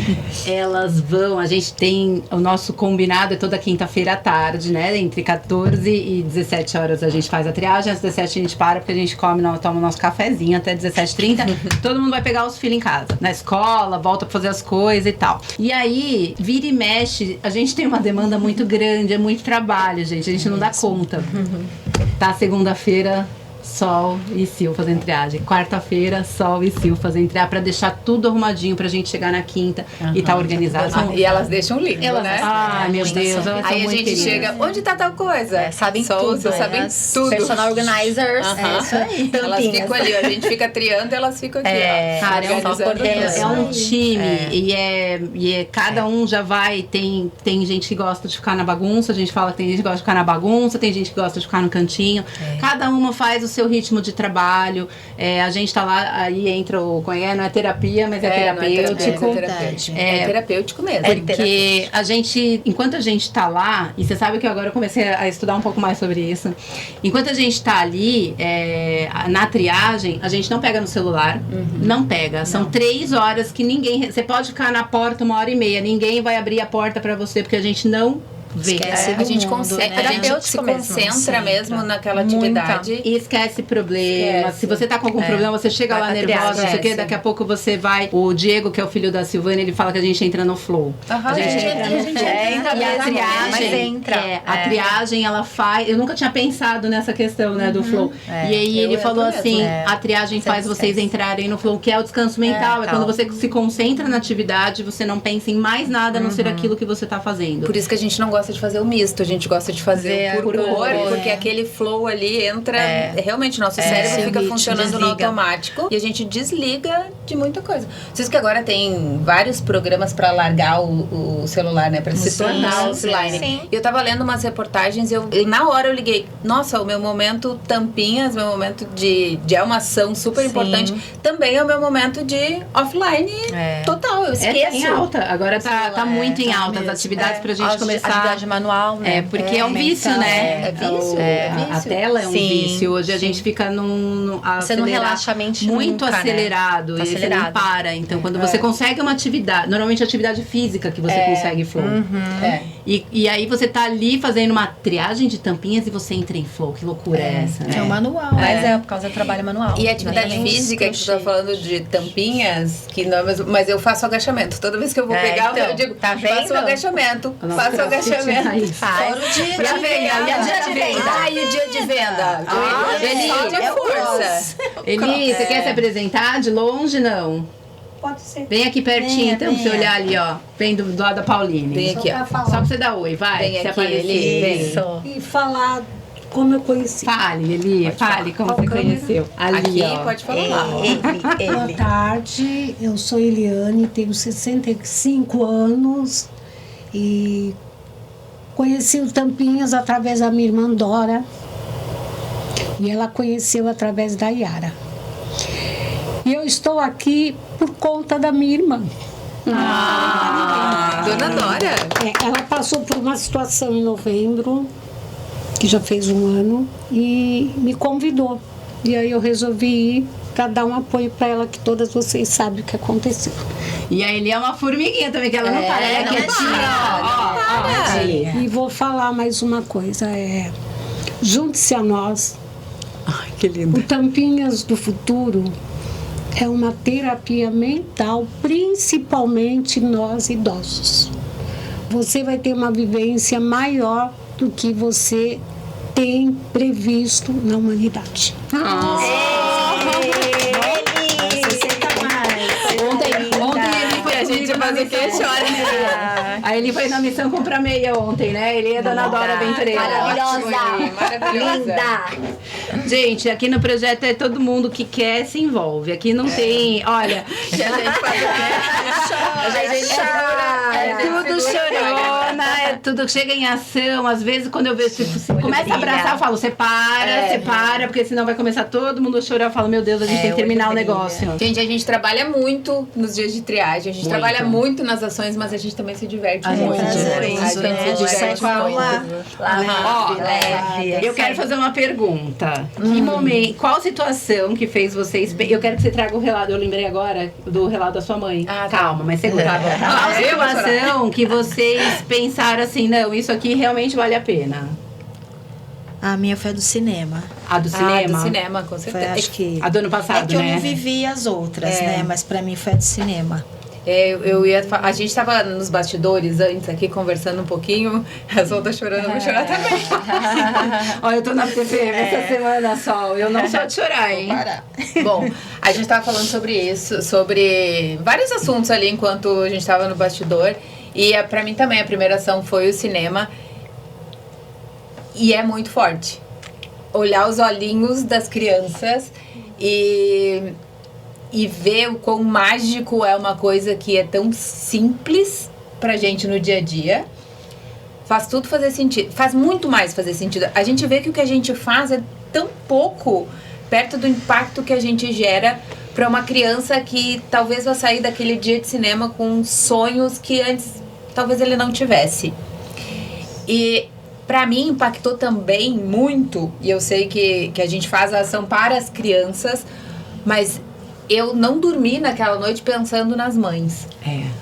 A: elas vão, a gente tem, o nosso combinado é toda quinta-feira à tarde, né, entre 14 e 17 horas a gente faz a triagem, às 17 a gente para, porque a gente toma o nosso cafezinho até 17h30, todo mundo vai pegar os filhos em casa, na escola, volta pra fazer as coisas e tal. E aí, vira e mexe, a gente tem uma demanda muito grande, é muito trabalho, gente, a gente não dá conta. Tá, segunda-feira Sol e Sil fazendo triagem. Quarta-feira, Sol e Sil fazendo triagem pra deixar tudo arrumadinho pra gente chegar na quinta e tá organizado.
B: E elas deixam lindo, né?
A: Ai, meu Deus. Elas são
B: Aí a
A: muito
B: gente
A: queridas.
B: chega, onde tá tal coisa?
C: Sabem
B: Só
C: tudo.
B: vocês sabem tudo.
C: Personal organizers.
B: Aham.
C: É isso aí.
B: Elas
C: Tampinhas.
B: ficam ali, ó, a gente fica triando e elas ficam aqui, ó.
A: Cara, é um
B: organizando
A: é
B: tudo.
A: um time e cada um já vai, tem gente que gosta de ficar na bagunça, a gente fala que tem gente que gosta de ficar na bagunça, tem gente que gosta de ficar no cantinho, cada uma faz o seu ritmo de trabalho, a gente tá lá, aí entra o, não é terapia, mas é
B: Não é
A: terapêutico.
B: terapêutico. É terapêutico mesmo.
A: Porque a gente, enquanto a gente tá lá, e você sabe que agora eu comecei a estudar um pouco mais sobre isso, enquanto a gente tá ali, na triagem, a gente não pega no celular, não pega. São 3 horas que ninguém, você pode ficar na porta 1h30, ninguém vai abrir a porta pra você, porque a gente não vê.
D: Esquece
B: A gente,
D: do mundo,
B: consegue,
D: né?
B: a gente se concentra mesmo naquela atividade.
A: E esquece problema. Se você tá com algum problema, você chega
C: Vai
A: lá
C: pra
A: nervosa,
C: triagem.
A: não sei o quê, daqui a pouco você vai. O Diego, que é o filho da Silvana, ele fala que a gente entra no flow.
B: Aham,
A: A gente entra no flow.
C: entra
A: E a
C: mesmo,
A: triagem,
C: mas entra.
A: a triagem, ela faz. Eu nunca tinha pensado nessa questão, né, do flow. E aí
B: Eu
A: ele falou
B: entro
A: assim:
B: mesmo.
A: a triagem faz
C: Você
A: vocês
C: esquece.
A: entrarem no flow, que é o descanso mental. É quando você se concentra na atividade, você não pensa em mais nada a não ser aquilo que você tá fazendo.
B: Por isso que a gente não gosta de fazer o misto, a gente gosta de fazer por cor,
A: cor.
B: porque aquele flow ali entra, realmente nosso cérebro fica
D: Sim,
B: funcionando no
C: desliga.
B: automático e a gente desliga de muita coisa. Vocês que agora tem vários programas pra largar o celular, né, pra se
D: Sim,
B: tornar
D: sim,
B: offline.
C: sim.
B: E eu tava lendo umas reportagens e na hora eu liguei, nossa, o meu momento tampinhas, meu momento de é uma ação super
C: Sim.
B: importante, também é o meu momento de offline total, eu
A: Tá
B: esqueço.
A: em alta, agora tá muito em
D: tá
A: alta as
D: mesmo.
A: atividades pra gente começar.
C: Atividade manual, né?
A: Porque é um vício,
D: mental,
A: né?
B: é vício,
A: A
B: vício.
A: tela é um
C: Sim,
A: vício. Hoje a gente fica
C: Você não relaxa a mente
A: muito
C: nunca, né?
A: acelerado.
C: Tá
A: E você não
C: acelerado.
A: para. Então, quando você consegue uma atividade, normalmente atividade física que você consegue flow.
B: É.
A: E aí você tá ali fazendo uma triagem de tampinhas e você entra em flow. Que loucura é essa, né?
D: É um manual.
C: Mas por causa do trabalho manual.
B: E a atividade
C: Exatamente.
B: física, que tu tá falando de tampinhas, que não é mesmo, mas eu faço agachamento. Toda vez que eu vou pegar,
C: então,
B: eu digo,
C: tá
B: faço
C: vendo?
B: o agachamento.
A: Nossa,
B: Faço o
A: crossfit é
B: agachamento.
A: raiz.
C: Faz.
D: Fora o dia
B: E a
D: de
B: venda, e a dia de venda. Ai, o dia de venda.
A: Eli,
B: Só de
D: é o
B: força.
A: Eli, você quer se apresentar? De longe, não?
E: Pode ser.
A: Vem aqui pertinho, então, pra você
D: venha.
A: olhar ali, ó. Vem do lado da Pauline.
B: Vem aqui, ó.
A: Só pra você dar oi, vai.
B: Vem
A: se
B: aqui,
A: aparecer.
B: Eli, vem.
C: Isso.
E: E falar como eu conheci.
A: Fale, Eli, fale como
E: Qual
A: você
E: câmera?
A: conheceu. Ali,
B: Aqui,
A: ó.
B: pode falar.
E: Boa tarde, eu sou Eliane, tenho 65 anos e conheci o Tampinhas através da minha irmã Dora e ela conheceu através da Yara. E eu estou aqui por conta da minha irmã.
B: Dona Dora.
E: Ela passou por uma situação em novembro, que já fez um ano, e me convidou. E aí eu resolvi ir para dar um apoio para ela, que todas vocês sabem o que aconteceu.
A: E a Eli é uma formiguinha também, que ela não para, ela é
C: não
A: quietinha.
C: para.
A: Ó, Eli.
E: E vou falar mais uma coisa, junte-se a nós.
A: Ai, que lindo.
E: O Tampinhas do Futuro é uma terapia mental, principalmente nós idosos. Você vai ter uma vivência maior do que você tem previsto na humanidade.
A: Ontem ele foi
B: A gente faz o quê? Chora.
A: Aí ele foi na missão comprar meia ontem, né? Ele é a Dona Dora Aventureira.
B: Maravilhosa.
A: Gente, aqui no projeto é todo mundo que quer se envolve. Aqui não tem, olha,
B: A gente faz o quê? A gente
A: tudo chorona, é tudo chega em ação. Às vezes, quando eu vejo, se começa a abraçar, eu falo, você para, porque senão vai começar todo mundo a chorar. Eu falo, meu Deus, a gente tem que terminar o negócio.
B: Gente, a gente trabalha muito nos dias de triagem, a gente trabalha muito nas ações, mas a gente também se diverte muito.
A: gente se
B: A
A: diverte
B: gente se diverte muito.
A: Ó,
C: leve.
A: eu quero fazer uma pergunta. Que momento, qual situação que fez vocês... Eu quero que você traga o relato, eu lembrei agora do relato da sua mãe.
B: Ah, tá.
A: Calma, mas segura.
B: Tá bom.
A: Qual
B: Eu vou
A: situação que vocês pensaram assim, não, isso aqui realmente vale a pena?
D: A minha foi a do cinema.
A: A do cinema?
B: Do cinema, com
D: Foi,
B: certeza.
D: acho que...
A: A do ano passado,
D: é que eu
A: né?
D: não vivi as outras, né? Mas pra mim foi a do cinema.
B: A gente tava nos bastidores antes aqui conversando um pouquinho. A Sol tá chorando, eu vou chorar também.
A: Olha, eu tô na TPM essa semana, Sol. Eu não sou de chorar, hein?
B: Bom, a gente tava falando sobre isso, sobre vários assuntos ali enquanto a gente tava no bastidor. E pra mim também a primeira ação foi o cinema. E é muito forte. Olhar os olhinhos das crianças e ver o quão mágico é uma coisa que é tão simples pra gente no dia a dia. Faz tudo fazer sentido. Faz muito mais fazer sentido. A gente vê que o que a gente faz é tão pouco perto do impacto que a gente gera pra uma criança que talvez vá sair daquele dia de cinema com sonhos que antes talvez ele não tivesse. E pra mim impactou também muito, e eu sei que a gente faz a ação para as crianças, mas eu não dormi naquela noite pensando nas mães.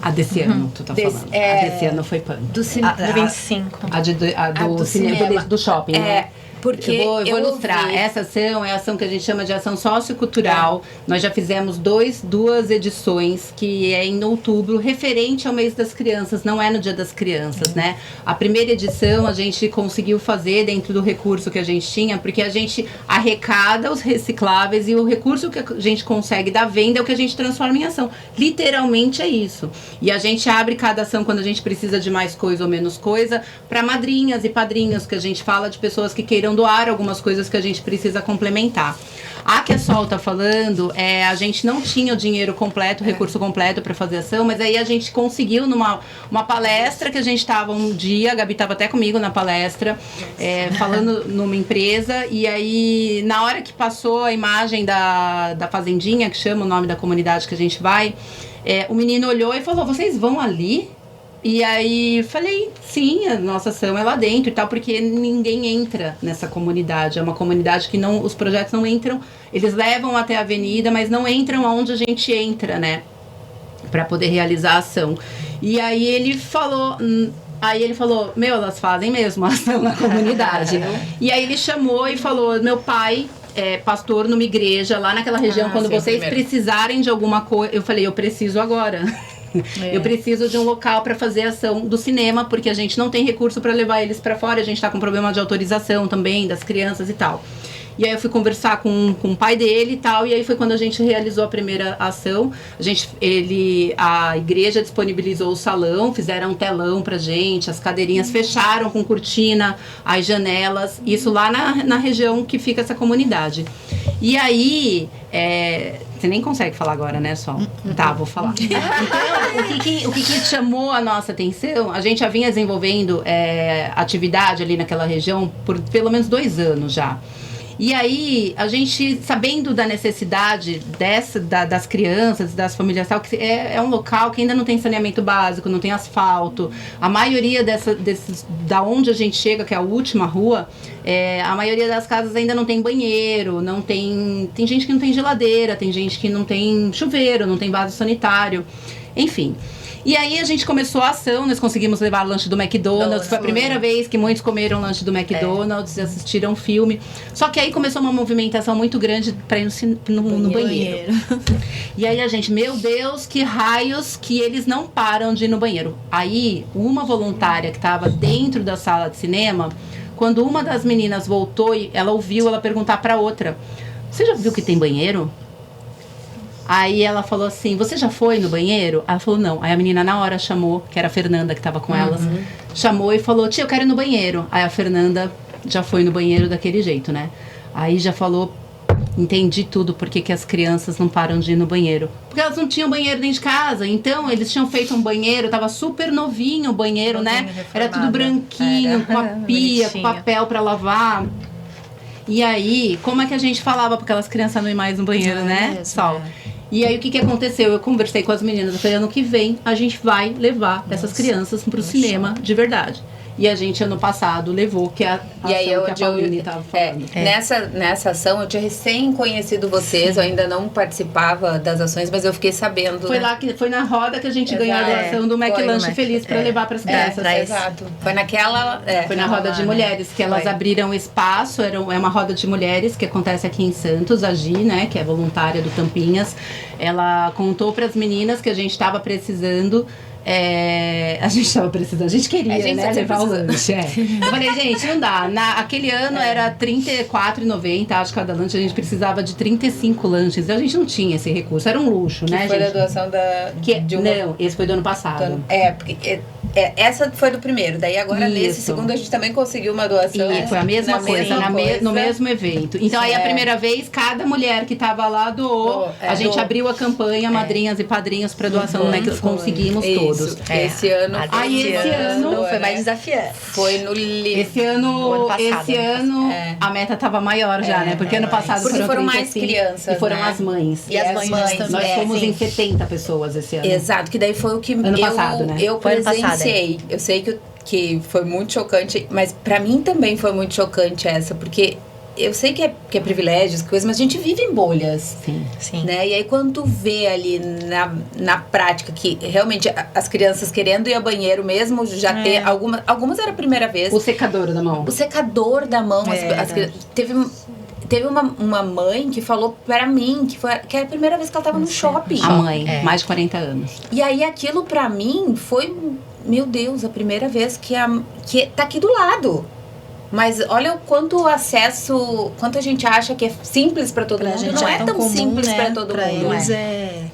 A: A desse ano, tu tá falando. A desse ano foi punk.
C: Do 25.
A: A do cinema. Do shopping, né?
B: Porque
A: eu vou ilustrar. Essa ação é a ação que a gente chama de ação sociocultural. Nós já fizemos duas edições, que é em outubro, referente ao mês das crianças, não é no dia das crianças, né? A primeira edição a gente conseguiu fazer dentro do recurso que a gente tinha, porque a gente arrecada os recicláveis e o recurso que a gente consegue da venda é o que a gente transforma em ação. Literalmente é isso. E a gente abre cada ação quando a gente precisa de mais coisa ou menos coisa, para madrinhas e padrinhos, que a gente fala de pessoas que queiram doar algumas coisas que a gente precisa complementar. A que a Sol tá falando, a gente não tinha o dinheiro completo, o recurso completo para fazer ação, mas aí a gente conseguiu numa palestra que a gente tava um dia, a Gabi tava até comigo na palestra, falando numa empresa, e aí na hora que passou a imagem da fazendinha, que chama o nome da comunidade que a gente vai, o menino olhou e falou: vocês vão ali? E aí falei, sim, a nossa ação é lá dentro e tal, porque ninguém entra nessa comunidade. É uma comunidade que os projetos não entram, eles levam até a avenida, mas não entram aonde a gente entra, né? Pra poder realizar a ação. E aí ele falou, meu, elas fazem mesmo a ação na comunidade. E aí ele chamou e falou, meu pai é pastor numa igreja lá naquela região, quando vocês precisarem de alguma coisa. Eu falei, eu preciso agora. Eu preciso de um local para fazer a ação do cinema, porque a gente não tem recurso para levar eles para fora, a gente tá com problema de autorização também das crianças e tal. E aí eu fui conversar com o pai dele e tal, e aí foi quando a gente realizou a primeira ação. A igreja disponibilizou o salão, fizeram um telão pra gente, as cadeirinhas fecharam com cortina, as janelas, isso lá na região que fica essa comunidade. E aí, você nem consegue falar agora, né, Sol? Tá, vou falar. Então, o que chamou a nossa atenção, a gente já vinha desenvolvendo atividade ali naquela região por pelo menos 2 anos já. E aí, a gente, sabendo da necessidade das crianças, das famílias, tal, que é um local que ainda não tem saneamento básico, não tem asfalto. A maioria da onde a gente chega, que é a última rua, a maioria das casas ainda não tem banheiro, não tem gente que não tem geladeira, tem gente que não tem chuveiro, não tem vaso sanitário, enfim. E aí a gente começou a ação, nós conseguimos levar lanche do McDonald's. Foi a primeira vez que muitos comeram lanche do McDonald's, assistiram um filme. Só que aí começou uma movimentação muito grande para ir no banheiro. E aí a gente, meu Deus, que raios que eles não param de ir no banheiro. Aí uma voluntária que estava dentro da sala de cinema, quando uma das meninas voltou, ela ouviu ela perguntar para outra: você já viu que tem banheiro? Aí ela falou assim, você já foi no banheiro? Ela falou, não. Aí a menina na hora chamou, que era a Fernanda que tava com elas, chamou e falou, tia, eu quero ir no banheiro. Aí a Fernanda já foi no banheiro daquele jeito, né? Aí já falou, entendi tudo, porque que as crianças não param de ir no banheiro. Porque elas não tinham banheiro dentro de casa, então eles tinham feito um banheiro, tava super novinho o banheiro, né? Era tudo branquinho, com a pia, com papel pra lavar. E aí, como é que a gente falava pra aquelas crianças não ir mais no banheiro, né, Sol? E aí, o que aconteceu? Eu conversei com as meninas, eu falei, ano que vem a gente vai levar essas crianças pro cinema de verdade. E a gente, ano passado, levou, que é a
B: E aí,
A: ação que a Pauline estava falando.
B: Nessa ação, eu tinha recém conhecido vocês, eu ainda não participava das ações, mas eu fiquei sabendo.
A: Foi lá que foi na roda que a gente ganhou a doação do McLanche Feliz para levar para as crianças.
B: Exato. Foi naquela.
A: Foi na roda de mulheres que elas abriram espaço. É uma roda de mulheres que acontece aqui em Santos. A Gi, né, que é voluntária do Tampinhas, ela contou para as meninas que a gente estava precisando. A gente queria, né, levar o lanche. Eu falei, gente, não dá. Aquele ano era R$34,90, acho, cada lanche. A gente precisava de 35 lanches. A gente não tinha esse recurso, era um luxo, né,
B: foi
A: gente?
B: Foi da doação
A: Não, esse foi do ano passado.
B: Porque essa foi do primeiro. Daí agora, nesse segundo, a gente também conseguiu uma doação.
A: E foi a mesma coisa, no mesmo evento. Então, aí, a primeira vez, cada mulher que estava lá doou. A gente abriu a campanha Madrinhas e Padrinhos para doação, né? Que conseguimos todos.
B: Esse ano.
A: Esse ano
C: foi mais desafiante.
B: Foi no
A: Esse ano a meta tava maior já, né? Porque ano passado
B: foram mais crianças.
A: E foram as mães.
C: E as mães também.
A: Nós fomos em 70 pessoas esse ano.
B: Exato, que daí foi o que
A: ano passado, né?
B: Eu presenciei. Eu sei que foi muito chocante, mas pra mim também foi muito chocante essa, porque eu sei que é privilégio, coisas, mas a gente vive em bolhas.
C: Sim.
B: Né? E aí, quando tu vê ali na prática que realmente as crianças querendo ir ao banheiro mesmo, já ter algumas era a primeira vez.
A: O secador da mão.
B: O secador da mão. Teve uma mãe que falou pra mim que era a primeira vez que ela tava no shopping.
A: A mãe, mais de 40 anos.
B: E aí, aquilo pra mim foi, meu Deus, a primeira vez que tá aqui do lado. Mas olha o quanto quanto a gente acha que é simples pra todo mundo. Não é tão comum, simples, né? Pra todo
D: pra
B: mundo.
D: Eles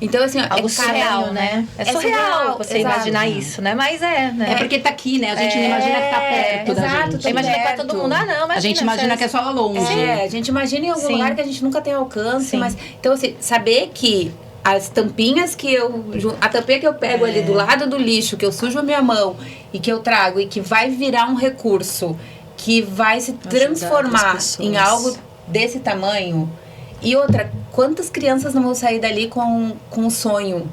B: Então, assim,
C: algo surreal, né? É surreal você imaginar isso, né? Mas né?
A: É porque tá aqui, né? A gente não imagina que tá perto da gente.
C: Imagina que tá todo mundo, não, imagina.
A: A gente imagina que é só longe.
B: A gente imagina em algum lugar que a gente nunca tem alcance. Mas, então, assim, saber que as tampinhas a tampinha que eu pego ali do lado do lixo, que eu sujo a minha mão e que eu trago e que vai virar um recurso que vai se transformar em algo desse tamanho. E outra, quantas crianças não vão sair dali com um sonho?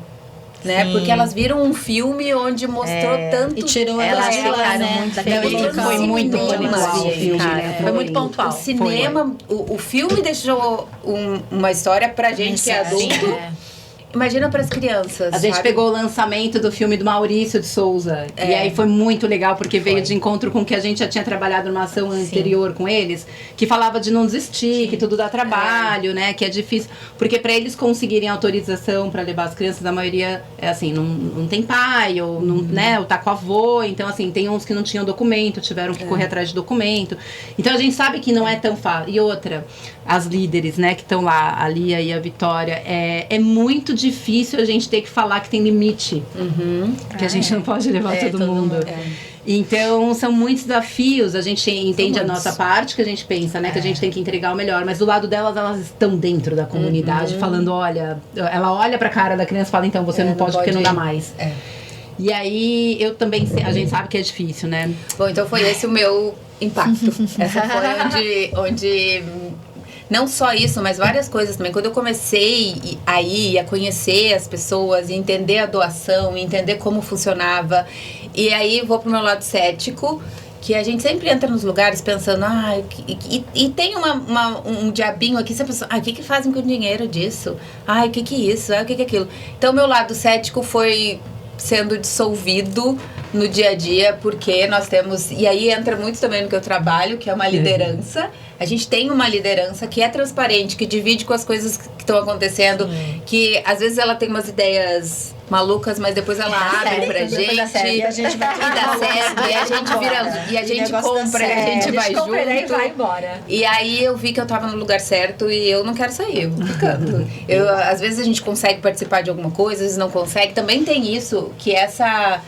B: Né? Porque elas viram um filme onde mostrou tanto.
D: E tirou elas de lá, né?
A: Foi muito pontual o filme, né?
C: Foi muito pontual.
B: O cinema, o filme deixou uma história pra gente que é adulto. Imagina para as crianças.
A: A gente pegou o lançamento do filme do Maurício de Souza. E aí foi muito legal, porque veio de encontro com o que a gente já tinha trabalhado numa ação anterior com eles, que falava de não desistir, que tudo dá trabalho, né? Que é difícil. Porque para eles conseguirem autorização para levar as crianças, a maioria é assim, não tem pai, ou não, né? Ou tá com avô. Então, assim, tem uns que não tinham documento, tiveram que correr atrás de documento. Então a gente sabe que não é tão fácil. E outra, as líderes, né, que estão lá, a Lia e a Vitória, é muito difícil a gente ter que falar que tem limite. Que a gente não pode levar todo mundo. Então, são muitos desafios. A gente entende a nossa parte, que a gente pensa, né, que a gente tem que entregar o melhor. Mas do lado delas, elas estão dentro da comunidade, falando, olha... Ela olha pra cara da criança e fala, então, você não pode porque não dá mais. E aí, eu também... A gente sabe que é difícil, né?
B: Bom, então foi esse o meu impacto. Essa foi onde não só isso, mas várias coisas também. Quando eu comecei a conhecer as pessoas, e entender a doação, e entender como funcionava, e aí vou pro meu lado cético, que a gente sempre entra nos lugares pensando, e tem um diabinho aqui, você pensa, o que fazem com o dinheiro disso? O que é isso? O que é aquilo? Então, meu lado cético foi sendo dissolvido no dia a dia, porque nós temos, e aí entra muito também no que eu trabalho, que é uma liderança. A gente tem uma liderança que é transparente, que divide com as coisas que estão acontecendo, que às vezes ela tem umas ideias malucas, mas depois ela abre pra gente.
D: E a gente vai
B: dá certo, e a gente vira, e a gente compra, e a gente vai junto.
C: E vai embora.
B: E aí eu vi que eu tava no lugar certo e eu não quero sair, eu vou ficando. Às vezes a gente consegue participar de alguma coisa, às vezes não consegue. Também tem isso, que essa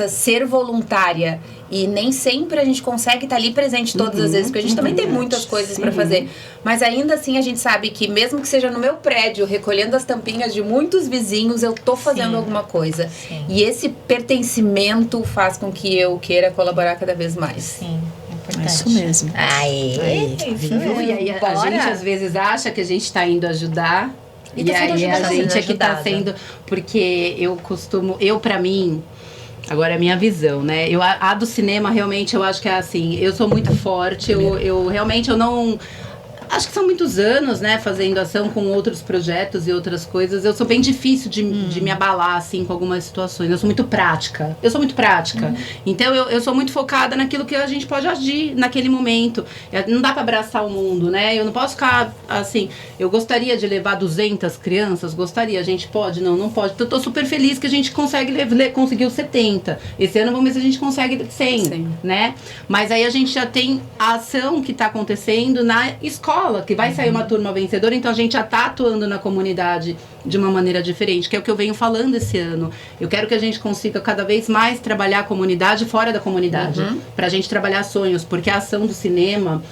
B: ser voluntária. E nem sempre a gente consegue estar ali presente todas as vezes, porque a gente também tem muitas coisas para fazer. Mas ainda assim a gente sabe que mesmo que seja no meu prédio, recolhendo as tampinhas de muitos vizinhos, eu tô fazendo alguma coisa. E esse pertencimento faz com que eu queira colaborar cada vez mais.
C: Sim. Importante.
D: Isso mesmo.
A: Viu? E aí a gente às vezes acha que a gente tá indo ajudar. E aí a gente é que tá sendo... Porque eu pra mim... Agora, a minha visão, né? A do cinema, realmente, eu acho que é assim, eu sou muito forte, eu realmente, eu não... Acho que são muitos anos, né, fazendo ação com outros projetos e outras coisas. Eu sou bem difícil de me abalar, assim, com algumas situações. Eu sou muito prática. Então, eu sou muito focada naquilo que a gente pode agir naquele momento. Não dá pra abraçar o mundo, né? Eu não posso ficar, assim... Eu gostaria de levar 200 crianças? Gostaria. A gente pode? Não pode. Então, eu tô super feliz que a gente conseguiu 70. Esse ano, vamos ver se a gente consegue 100, né? Mas aí, a gente já tem a ação que tá acontecendo na escola, que vai sair uma turma vencedora, então a gente já está atuando na comunidade de uma maneira diferente, que é o que eu venho falando esse ano. Eu quero que a gente consiga cada vez mais trabalhar a comunidade fora da comunidade, para a gente trabalhar sonhos, porque a ação do cinema,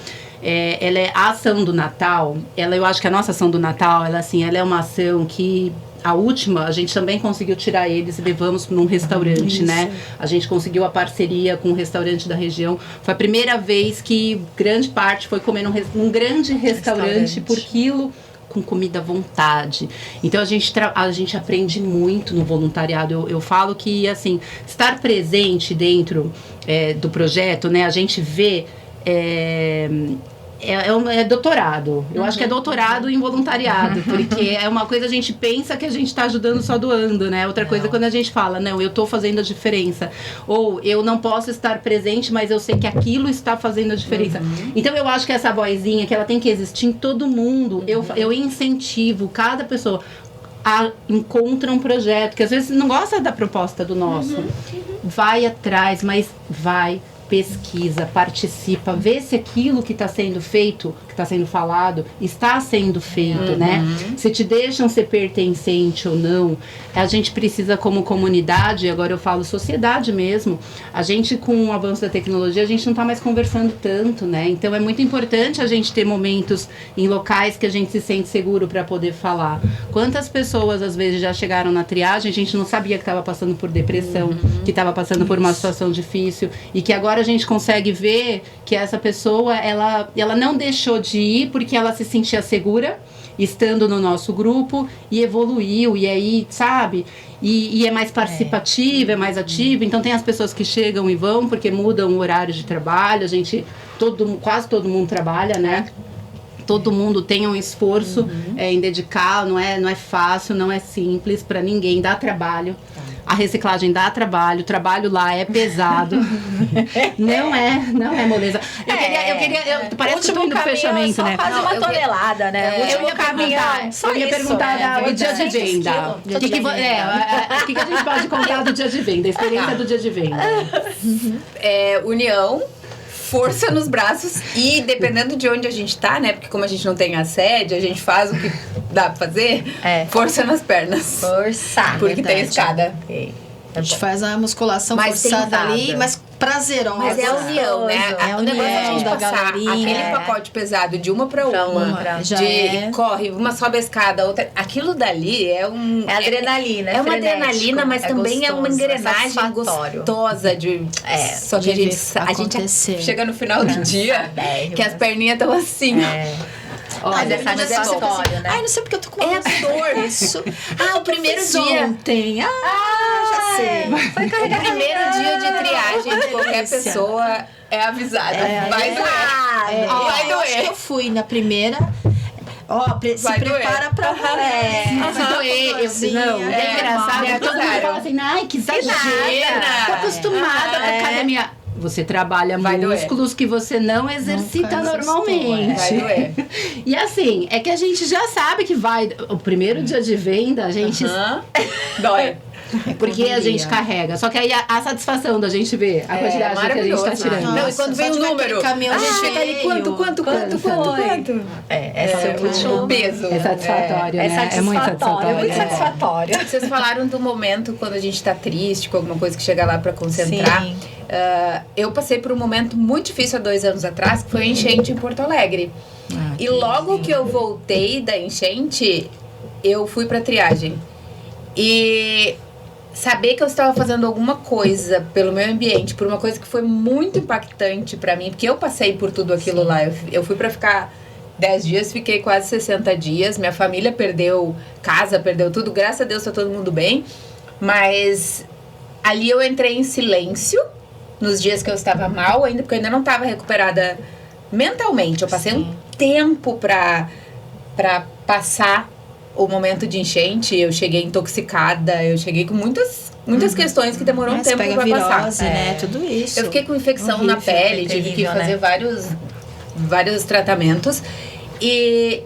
A: ela é a ação do Natal, eu acho que a nossa ação do Natal, ela é uma ação que... A última, a gente também conseguiu tirar eles e levamos num restaurante, né? A gente conseguiu a parceria com um restaurante da região. Foi a primeira vez que grande parte foi comer num grande restaurante por quilo, com comida à vontade. Então, a gente aprende muito no voluntariado. Eu falo que, assim, estar presente dentro do projeto, né? A gente vê... É doutorado. Eu acho que é doutorado em voluntariado, porque é uma coisa, a gente pensa que a gente está ajudando só doando, né? Outra coisa é quando a gente fala, não, eu estou fazendo a diferença. Ou eu não posso estar presente, mas eu sei que aquilo está fazendo a diferença. Então eu acho que essa vozinha, que ela tem que existir em todo mundo. Eu incentivo cada pessoa a encontrar um projeto, que às vezes não gosta da proposta do nosso. Vai atrás, mas pesquisa, participa, vê se aquilo que está sendo feito, que está sendo falado, está sendo feito, né? Se te deixam ser pertencente ou não. A gente precisa, como comunidade, agora eu falo sociedade mesmo, a gente, com o avanço da tecnologia, a gente não está mais conversando tanto, né? Então é muito importante a gente ter momentos em locais que a gente se sente seguro para poder falar. Quantas pessoas, às vezes, já chegaram na triagem, a gente não sabia que estava passando por depressão, que estava passando por uma situação difícil, e que agora a gente consegue ver que essa pessoa, ela não deixou de ir porque ela se sentia segura, estando no nosso grupo, e evoluiu, e aí, sabe? E é mais participativa, é mais ativa. Então tem as pessoas que chegam e vão porque mudam o horário de trabalho. Quase todo mundo trabalha, né? Todo mundo tem um esforço em dedicar, não é fácil, não é simples para ninguém, dá trabalho. A reciclagem dá trabalho, o trabalho lá é pesado. não é moleza. Parece que eu tô indo pro fechamento, né?
C: Quase uma tonelada, né?
A: Eu ia perguntar do dia de venda. O que a gente pode contar do dia de venda? A experiência do dia de venda.
B: União, força nos braços e dependendo de onde a gente tá, né? Porque como a gente não tem a sede, a gente faz o que dá pra fazer. Força nas pernas. Porque tem escada.
D: A gente faz a musculação
B: mais
D: forçada ali, mas prazerosa.
B: Mas é a união, né? O negócio é a gente passar aquele pacote pesado de uma pra uma. Corre, uma sobe a escada, outra... Aquilo dali é um...
C: É adrenalina.
B: É uma adrenalina, mas também é uma engrenagem gostosa de... Só que a gente chega no final do dia que as perninhas estão assim,
C: Mas é satisfatório, né?
D: Ai, não sei porque eu tô com uma
B: dor.
D: Isso.
B: O primeiro dia.
D: Ontem. Já sei.
B: Foi carregar. O primeiro dia de triagem de qualquer pessoa é avisada. Vai doer. Vai doer.
D: Acho que eu fui na primeira. Se prepara pra
A: Vai doer. Não, é engraçado. Todo mundo fala assim, ai, que exagero. Tô acostumada com a academia. Você trabalha músculos que você não exercita normalmente.
B: Vai doer.
A: E assim, é que a gente já sabe que vai... O primeiro dia de venda, a gente...
B: Dói.
A: Porque a gente carrega. Só que aí a satisfação da gente ver a quantidade que a gente tá tirando.
B: Não, e quando vem o número, a gente fica ali, quanto?
C: Esse é o
B: peso.
A: É satisfatório, né? É muito satisfatório.
C: É muito satisfatório.
B: Vocês falaram do momento quando a gente tá triste com alguma coisa que chega lá pra concentrar.
C: Sim.
B: Eu passei por um momento muito difícil há 2 anos atrás, que foi a enchente em Porto Alegre. E logo que eu voltei da enchente, eu fui pra triagem. E saber que eu estava fazendo alguma coisa pelo meu ambiente, por uma coisa que foi muito impactante pra mim, porque eu passei por tudo aquilo lá. Eu fui pra ficar 10 dias, fiquei quase 60 dias. Minha família perdeu casa, perdeu tudo. Graças a Deus tá todo mundo bem. Mas ali eu entrei em silêncio nos dias que eu estava mal ainda, porque eu ainda não estava recuperada mentalmente. Eu passei um tempo para passar o momento de enchente. Eu cheguei intoxicada, eu cheguei com muitas questões que demorou um tempo para passar.
D: Né? Tudo isso.
B: Eu fiquei com infecção na pele, tive que fazer vários tratamentos. E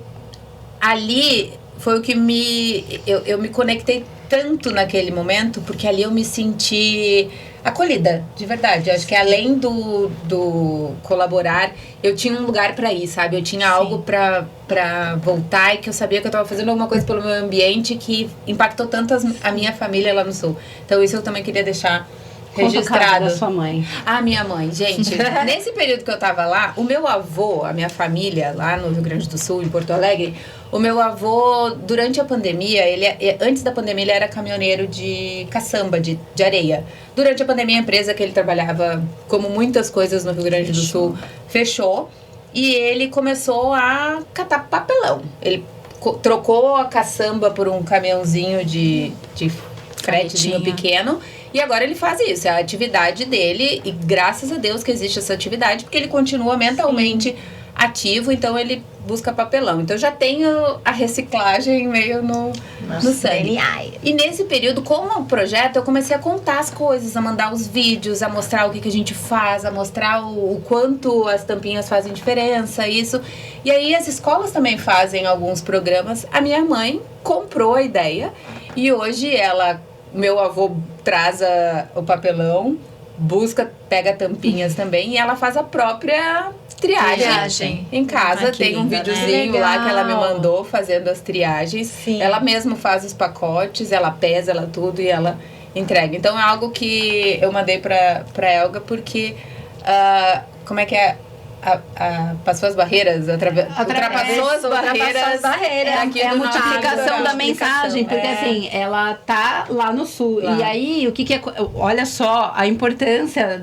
B: ali foi o que eu me conectei tanto naquele momento, porque ali eu me senti acolhida, de verdade. Eu acho que além do colaborar, eu tinha um lugar para ir, sabe? Eu tinha algo para voltar, e que eu sabia que eu estava fazendo alguma coisa pelo meu ambiente que impactou tanto a minha família lá no Sul. Então isso eu também queria deixar registrado.
A: Da sua mãe.
B: A minha mãe, gente, nesse período que eu tava lá, o meu avô, a minha família lá no Rio Grande do Sul, em Porto Alegre, o meu avô, durante a pandemia, antes da pandemia, ele era caminhoneiro de caçamba, de areia. Durante a pandemia, a empresa que ele trabalhava, como muitas coisas no Rio Grande do Sul, fechou. E ele começou a catar papelão. Ele trocou a caçamba por um caminhãozinho de fretezinho pequeno. E agora ele faz isso, é a atividade dele. E graças a Deus que existe essa atividade, porque ele continua mentalmente ativo, então ele busca papelão. Então já tenho a reciclagem meio no sangue. E nesse período, com o projeto, eu comecei a contar as coisas, a mandar os vídeos, a mostrar o que a gente faz, a mostrar o quanto as tampinhas fazem diferença, isso. E aí as escolas também fazem alguns programas. A minha mãe comprou a ideia e hoje meu avô traz o papelão, pega tampinhas também, e ela faz a própria triagem em casa. Tem um videozinho lá que ela me mandou fazendo as triagens. Sim. Ela mesma faz os pacotes, ela pesa, ela tudo e ela entrega. Então é algo que eu mandei pra Elga porque como é que é? Passou as barreiras, ultrapassou as barreiras.
A: É a multiplicação da mensagem, porque assim, ela tá lá no Sul. Claro. E aí, o que é... Olha só a importância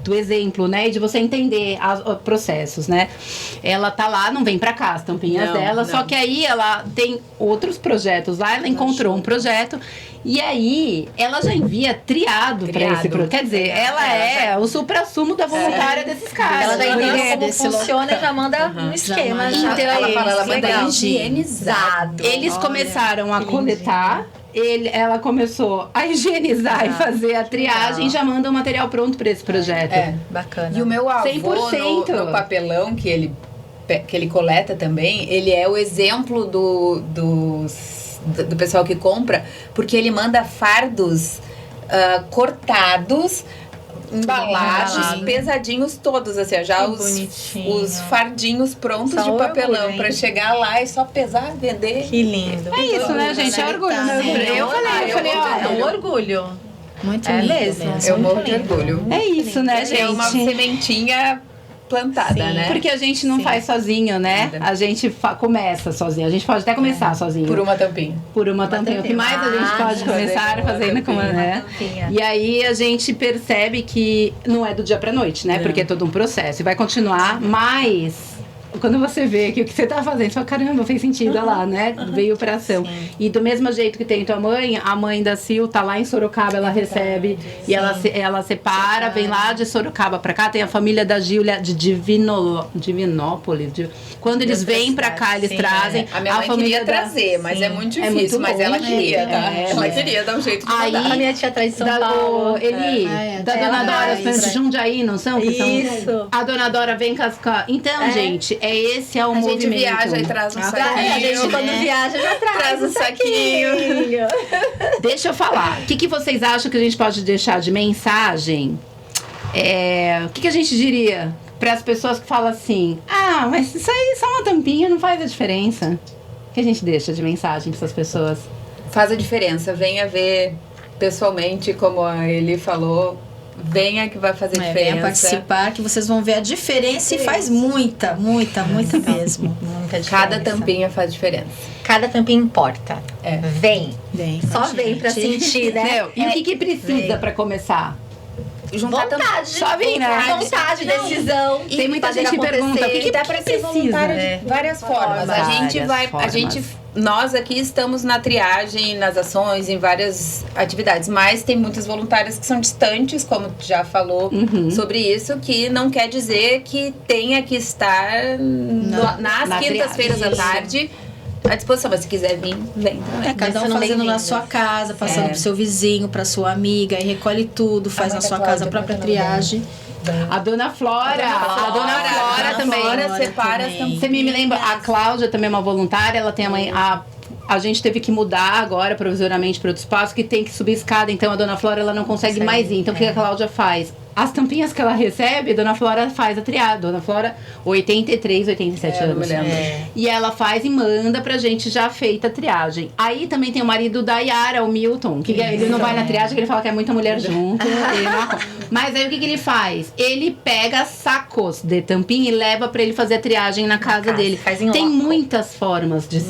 A: do exemplo, né? E de você entender os processos, né? Ela tá lá, não vem pra cá as tampinhas dela, só que aí ela tem outros projetos lá, ela encontrou um projeto. E aí, ela já envia triado para esse projeto. Quer dizer, ela é o supra-sumo da voluntária desses caras.
C: Ela já entende como funciona e já manda um esquema.
B: Então, ela manda higienizado.
A: Eles começaram a coletar. Ela começou a higienizar e fazer a triagem e já manda o material pronto para esse projeto.
C: Bacana.
B: E o meu avô,
A: 100%.
B: no papelão que ele coleta também, ele é o exemplo do pessoal que compra, porque ele manda fardos cortados, embalados, pesadinhos todos, assim, já os fardinhos prontos de papelão para chegar lá e só pesar, vender.
C: Que lindo.
A: É isso, né, gente? É orgulho. Eu falei,
C: é um orgulho.
D: Muito lindo mesmo.
B: Eu morro de orgulho.
A: É isso, né, gente?
B: É uma sementinha plantada, né?
A: Porque a gente não faz sozinho, né? Nada. A gente começa sozinho. A gente pode até começar sozinho.
B: Por uma tampinha.
A: Por uma tampinha. O que mais a gente pode começar fazendo com né? E aí a gente percebe que não é do dia pra noite, né? Porque é todo um processo. E vai continuar, mas... Quando você vê que o que você tá fazendo, você fala, caramba, fez sentido, olha lá, né? Veio pra ação. Sim. E do mesmo jeito que tem tua mãe, a mãe da Sil tá lá em Sorocaba, ela recebe e ela separa, vem lá de Sorocaba pra cá. Tem a família da Gíulia de Divinópolis. Quando eles vêm pra cá, eles trazem.
B: A minha mãe queria trazer, mas é muito difícil. Mas ela queria, tá? Ela queria dar um jeito de mandar.
C: A minha tia traz de São Paulo.
A: Da Dona Dora, as de Jundiaí, não são?
C: Isso.
A: A Dona Dora vem cascar. Então, gente... Esse é o movimento.
B: A gente viaja e traz um saquinho.
C: A gente quando viaja já traz
B: um saquinho.
A: Deixa eu falar. O que vocês acham que a gente pode deixar de mensagem? O que a gente diria para as pessoas que falam assim: ah, mas isso aí só uma tampinha, não faz a diferença. O que a gente deixa de mensagem para essas pessoas?
B: Faz a diferença. Venha ver pessoalmente, como a Eli falou. Venha que vai fazer diferença.
D: Venha participar que vocês vão ver a diferença e faz muita mesmo. Muita diferença.
B: Cada tampinha faz diferença.
C: Cada tampinha importa. Vem. Só vem pra sentir, né?
A: E o que precisa pra começar?
C: Juntar vontade.
A: Só vir, né?
C: Vontade, decisão.
A: Tem muita gente que pergunta, o que
B: dá pra ser voluntário de várias formas. A gente nós aqui estamos na triagem, nas ações, em várias atividades, mas tem muitas voluntárias que são distantes, como tu já falou sobre isso, que não quer dizer que tenha que estar nas quintas-feiras à tarde à disposição, mas se quiser vir, vem também.
D: Cada um fazendo na sua casa, passando pro seu vizinho, pra sua amiga, e recolhe tudo, faz na sua casa a própria triagem.
A: A Dona Flora também.
B: Separa as tampinhas.
A: Você me lembra, a Cláudia também é uma voluntária, ela tem a gente teve que mudar agora provisoriamente para outro espaço que tem que subir escada, então a Dona Flora ela não consegue mais ir. Então o que a Cláudia faz? As tampinhas que ela recebe, a Dona Flora faz a triagem. Dona Flora, 83, 87 anos. E ela faz e manda pra gente já feita a triagem. Aí também tem o marido da Yara, o Milton, que ele não vai na triagem, ele fala que é muita mulher junto. Mas aí o que ele faz? Ele pega sacos de tampinha e leva pra ele fazer a triagem na casa dele. Tem muitas formas de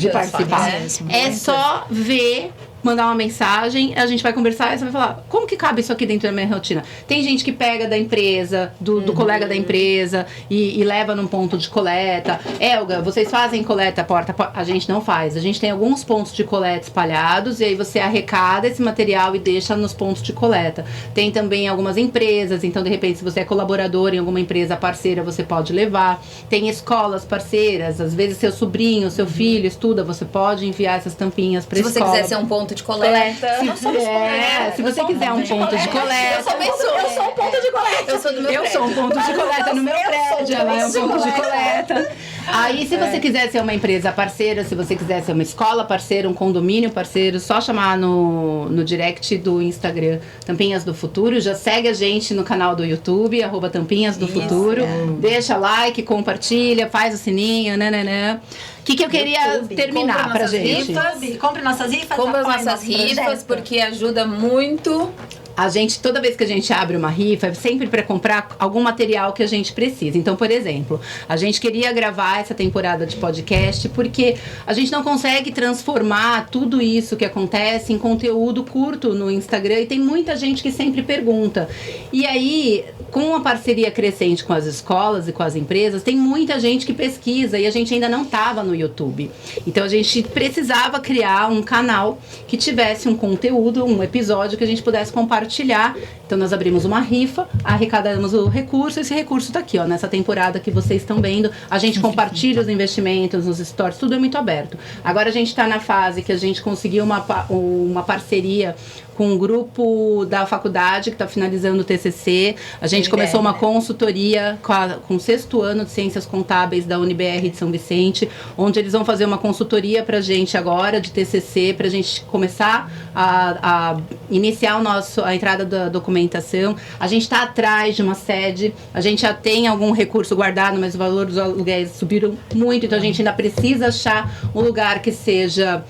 A: participar. É só ver, mandar uma mensagem, a gente vai conversar e você vai falar, como que cabe isso aqui dentro da minha rotina? Tem gente que pega da empresa, do colega da empresa e leva num ponto de coleta. Elga, vocês fazem coleta porta a porta? A gente não faz. A gente tem alguns pontos de coleta espalhados e aí você arrecada esse material e deixa nos pontos de coleta. Tem também algumas empresas, então de repente se você é colaborador em alguma empresa parceira, você pode levar. Tem escolas parceiras, às vezes seu sobrinho, seu filho estuda, você pode enviar essas tampinhas para escola.
B: Se você quiser ser um ponto de coleta.
A: Se você quiser um ponto de coleta.
D: Eu sou um ponto de coleta.
B: Eu sou do meu
A: Eu sou um ponto de coleta no meu prédio. Ela é um ponto de coleta. Aí, se você quiser ser uma empresa parceira, se você quiser ser uma escola parceira, um condomínio parceiro, só chamar no direct do Instagram Tampinhas do Futuro. Já segue a gente no canal do YouTube, @Tampinhas do Futuro. Deixa like, compartilha, faz o sininho, nananã. O que eu queria terminar pra gente?
C: Compre nossas rifas.
B: Compre as nossas rifas, porque ajuda muito.
A: A gente, toda vez que a gente abre uma rifa, é sempre para comprar algum material que a gente precisa. Então, por exemplo, a gente queria gravar essa temporada de podcast porque a gente não consegue transformar tudo isso que acontece em conteúdo curto no Instagram e tem muita gente que sempre pergunta. E aí, com a parceria crescente com as escolas e com as empresas, tem muita gente que pesquisa e a gente ainda não estava no YouTube. Então, a gente precisava criar um canal que tivesse um conteúdo, um episódio que a gente pudesse compartilhar. Então nós abrimos uma rifa, arrecadamos o recurso, esse recurso tá aqui, ó, nessa temporada que vocês estão vendo, a gente compartilha os investimentos nos stories, tudo é muito aberto. Agora a gente tá na fase que a gente conseguiu uma parceria com um grupo da faculdade que está finalizando o TCC. A gente começou uma consultoria com o 6º ano de Ciências Contábeis da UniBR de São Vicente, onde eles vão fazer uma consultoria para a gente agora de TCC, para a gente começar a iniciar a entrada da documentação. A gente está atrás de uma sede, a gente já tem algum recurso guardado, mas o valor dos aluguéis subiram muito, então a gente ainda precisa achar um lugar que seja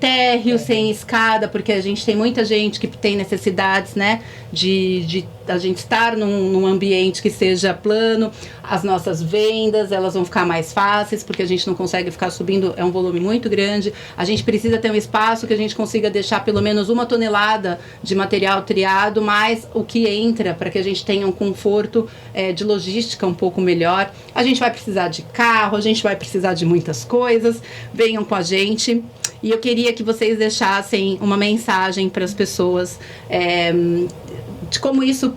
A: térreo, sem escada, porque a gente tem muita gente que tem necessidades, né, de a gente estar num ambiente que seja plano. As nossas vendas, elas vão ficar mais fáceis, porque a gente não consegue ficar subindo, é um volume muito grande. A gente precisa ter um espaço que a gente consiga deixar pelo menos 1 tonelada de material triado, mais o que entra, para que a gente tenha um conforto de logística um pouco melhor. A gente vai precisar de carro, a gente vai precisar de muitas coisas. Venham com a gente. E eu queria que vocês deixassem uma mensagem para as pessoas de como isso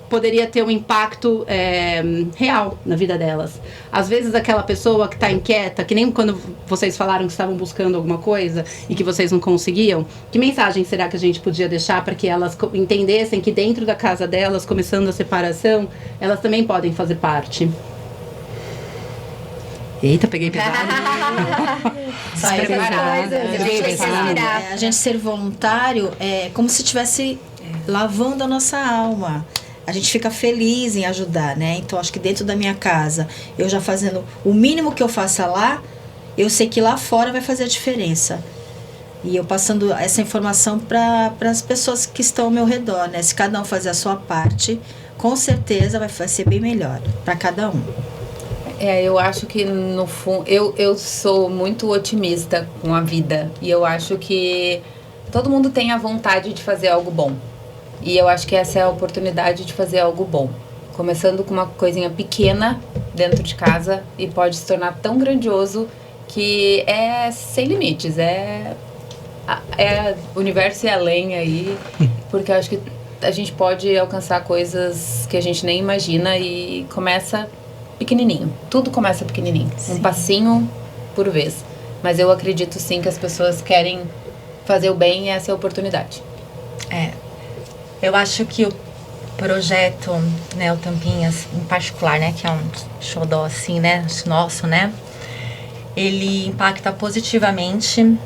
A: poderia ter um impacto real na vida delas. Às vezes aquela pessoa que está inquieta, que nem quando vocês falaram que estavam buscando alguma coisa e que vocês não conseguiam, que mensagem será que a gente podia deixar para que elas entendessem que dentro da casa delas, começando a separação, elas também podem fazer parte? Eita, peguei pesado.
D: A gente ser voluntário é como se estivesse lavando a nossa alma. A gente fica feliz em ajudar, né? Então, acho que dentro da minha casa, eu já fazendo o mínimo que eu faça lá, eu sei que lá fora vai fazer a diferença. E eu passando essa informação para as pessoas que estão ao meu redor, né? Se cada um fazer a sua parte, com certeza vai ser bem melhor para cada um.
B: Eu acho que no fundo, eu sou muito otimista com a vida. E eu acho que todo mundo tem a vontade de fazer algo bom. E eu acho que essa é a oportunidade de fazer algo bom. Começando com uma coisinha pequena dentro de casa e pode se tornar tão grandioso que é sem limites, o universo e além aí, porque eu acho que a gente pode alcançar coisas que a gente nem imagina e começa pequenininho. Tudo começa pequenininho, um passinho por vez. Mas eu acredito sim que as pessoas querem fazer o bem e essa é a oportunidade.
C: Eu acho que o projeto, né, o Tampinhas em particular, né, que é um xodó assim, né, nosso, né, ele impacta positivamente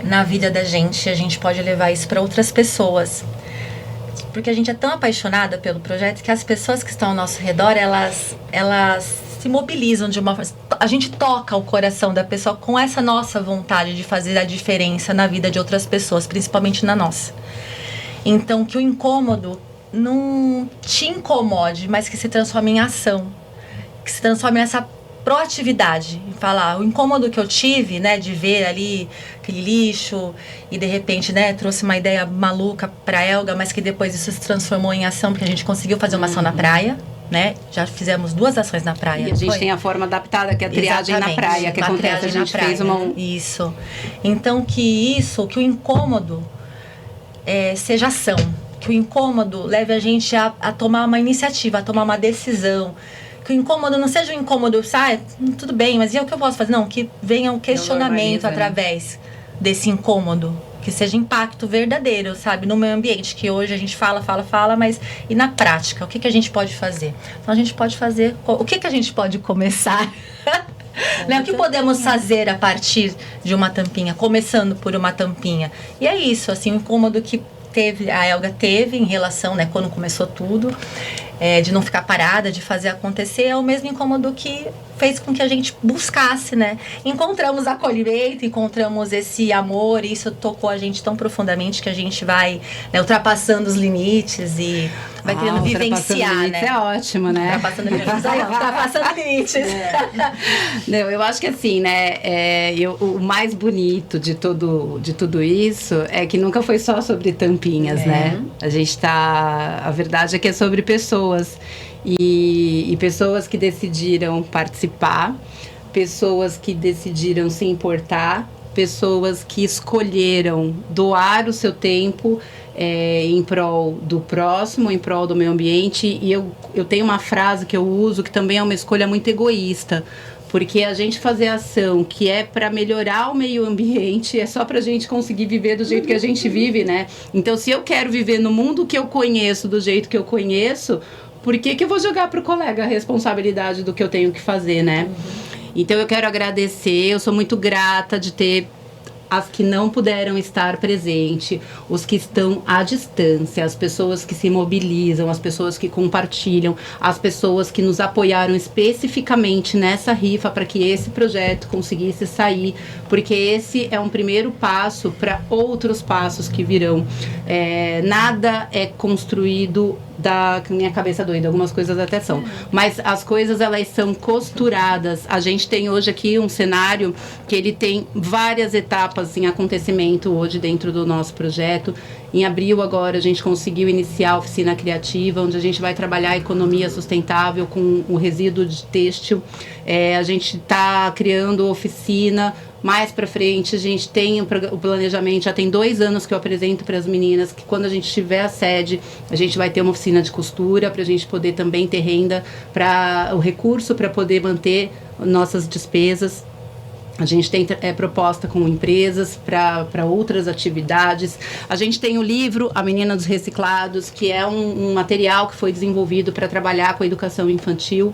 C: na vida da gente. A gente pode levar isso para outras pessoas, porque a gente é tão apaixonada pelo projeto que as pessoas que estão ao nosso redor, elas se mobilizam de uma forma. A gente toca o coração da pessoa com essa nossa vontade de fazer a diferença na vida de outras pessoas, principalmente na nossa. Então, que o incômodo não te incomode, mas que se transforme em ação, que se transforme nessa proatividade, em falar, o incômodo que eu tive, né, de ver ali aquele lixo e de repente, né, trouxe uma ideia maluca pra Elga, mas que depois isso se transformou em ação, porque a gente conseguiu fazer uma ação na praia, né, já fizemos 2 ações na praia.
A: E a gente tem a forma adaptada, que é a triagem na praia, que acontece, a gente fez uma...
C: Isso. Então, que o incômodo seja ação, que o incômodo leve a gente a tomar uma iniciativa, a tomar uma decisão, que o incômodo não seja um incômodo, tudo bem, mas e o que eu posso fazer? Não, que venha um questionamento através desse incômodo, que seja impacto verdadeiro, sabe, no meio ambiente, que hoje a gente fala, mas e na prática, o que a gente pode fazer? Então a gente pode fazer, o que a gente pode começar? Né? O que podemos fazer a partir de uma tampinha, começando por uma tampinha? E é isso, assim, o incômodo que a Elga teve em relação, né, quando começou tudo, de não ficar parada, de fazer acontecer, é o mesmo incômodo que fez com que a gente buscasse, né? Encontramos acolhimento, encontramos esse amor, e isso tocou a gente tão profundamente que a gente vai, né, ultrapassando os limites e vai querendo vivenciar,
A: né? É ótimo, né?
C: Ultrapassando limites.
A: Não, eu acho que assim, né, o mais bonito de tudo isso é que nunca foi só sobre tampinhas, né? A verdade é que é sobre pessoas. E pessoas que decidiram participar, pessoas que decidiram se importar, pessoas que escolheram doar o seu tempo em prol do próximo, em prol do meio ambiente. E eu tenho uma frase que eu uso que também é uma escolha muito egoísta, porque a gente fazer ação que é para melhorar o meio ambiente é só para a gente conseguir viver do jeito que a gente vive, né? Então, se eu quero viver no mundo que eu conheço, do jeito que eu conheço, por que eu vou jogar pro colega a responsabilidade do que eu tenho que fazer, né? Então, eu quero agradecer, eu sou muito grata de ter as que não puderam estar presentes, os que estão à distância, as pessoas que se mobilizam, as pessoas que compartilham, as pessoas que nos apoiaram especificamente nessa rifa para que esse projeto conseguisse sair, porque esse é um primeiro passo para outros passos que virão. Nada é construído da minha cabeça doida, algumas coisas até são, mas as coisas, elas são costuradas. A gente tem hoje aqui um cenário que ele tem várias etapas em acontecimento hoje dentro do nosso projeto. Em abril agora a gente conseguiu iniciar a oficina criativa, onde a gente vai trabalhar a economia sustentável com o resíduo de têxtil. A gente está criando oficina. Mais pra frente, a gente tem o planejamento, já tem 2 anos que eu apresento para as meninas, que quando a gente tiver a sede, a gente vai ter uma oficina de costura, para a gente poder também ter renda, para o recurso para poder manter nossas despesas. A gente tem proposta com empresas para outras atividades. A gente tem o livro A Menina dos Reciclados, que é um material que foi desenvolvido para trabalhar com a educação infantil.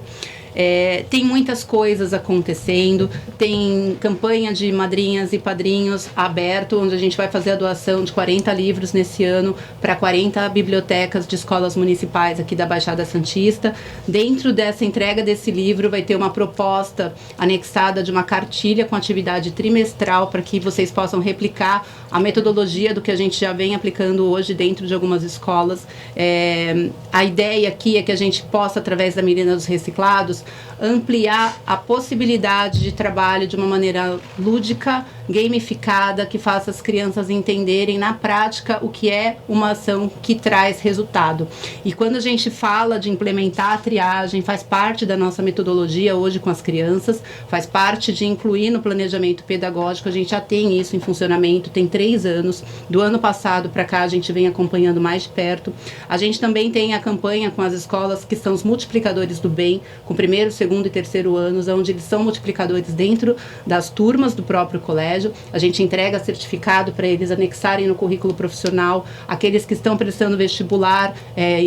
A: Tem muitas coisas acontecendo, tem campanha de madrinhas e padrinhos aberto, onde a gente vai fazer a doação de 40 livros nesse ano para 40 bibliotecas de escolas municipais aqui da Baixada Santista. Dentro dessa entrega desse livro vai ter uma proposta anexada de uma cartilha com atividade trimestral para que vocês possam replicar a metodologia do que a gente já vem aplicando hoje dentro de algumas escolas. A ideia aqui é que a gente possa, através da Menina dos Reciclados, ampliar a possibilidade de trabalho de uma maneira lúdica, gamificada, que faça as crianças entenderem na prática o que é uma ação que traz resultado. E quando a gente fala de implementar a triagem, faz parte da nossa metodologia hoje com as crianças, faz parte de incluir no planejamento pedagógico, a gente já tem isso em funcionamento, tem 3 anos. Do ano passado para cá a gente vem acompanhando mais de perto. A gente também tem a campanha com as escolas que são os multiplicadores do bem, com 1º, 2º e 3º anos, onde eles são multiplicadores dentro das turmas do próprio colégio. A gente entrega certificado para eles anexarem no currículo profissional. Aqueles que estão prestando vestibular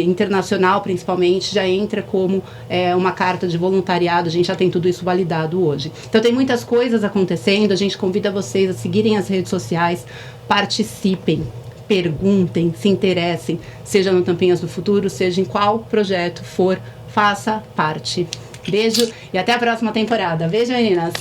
A: internacional, principalmente, já entra como uma carta de voluntariado. A gente já tem tudo isso validado hoje. Então tem muitas coisas acontecendo. A gente convida vocês a seguirem as redes sociais, participem, perguntem, se interessem, seja no Tampinhas do Futuro, seja em qual projeto for, faça parte. Beijo e até a próxima temporada. Beijo, meninas!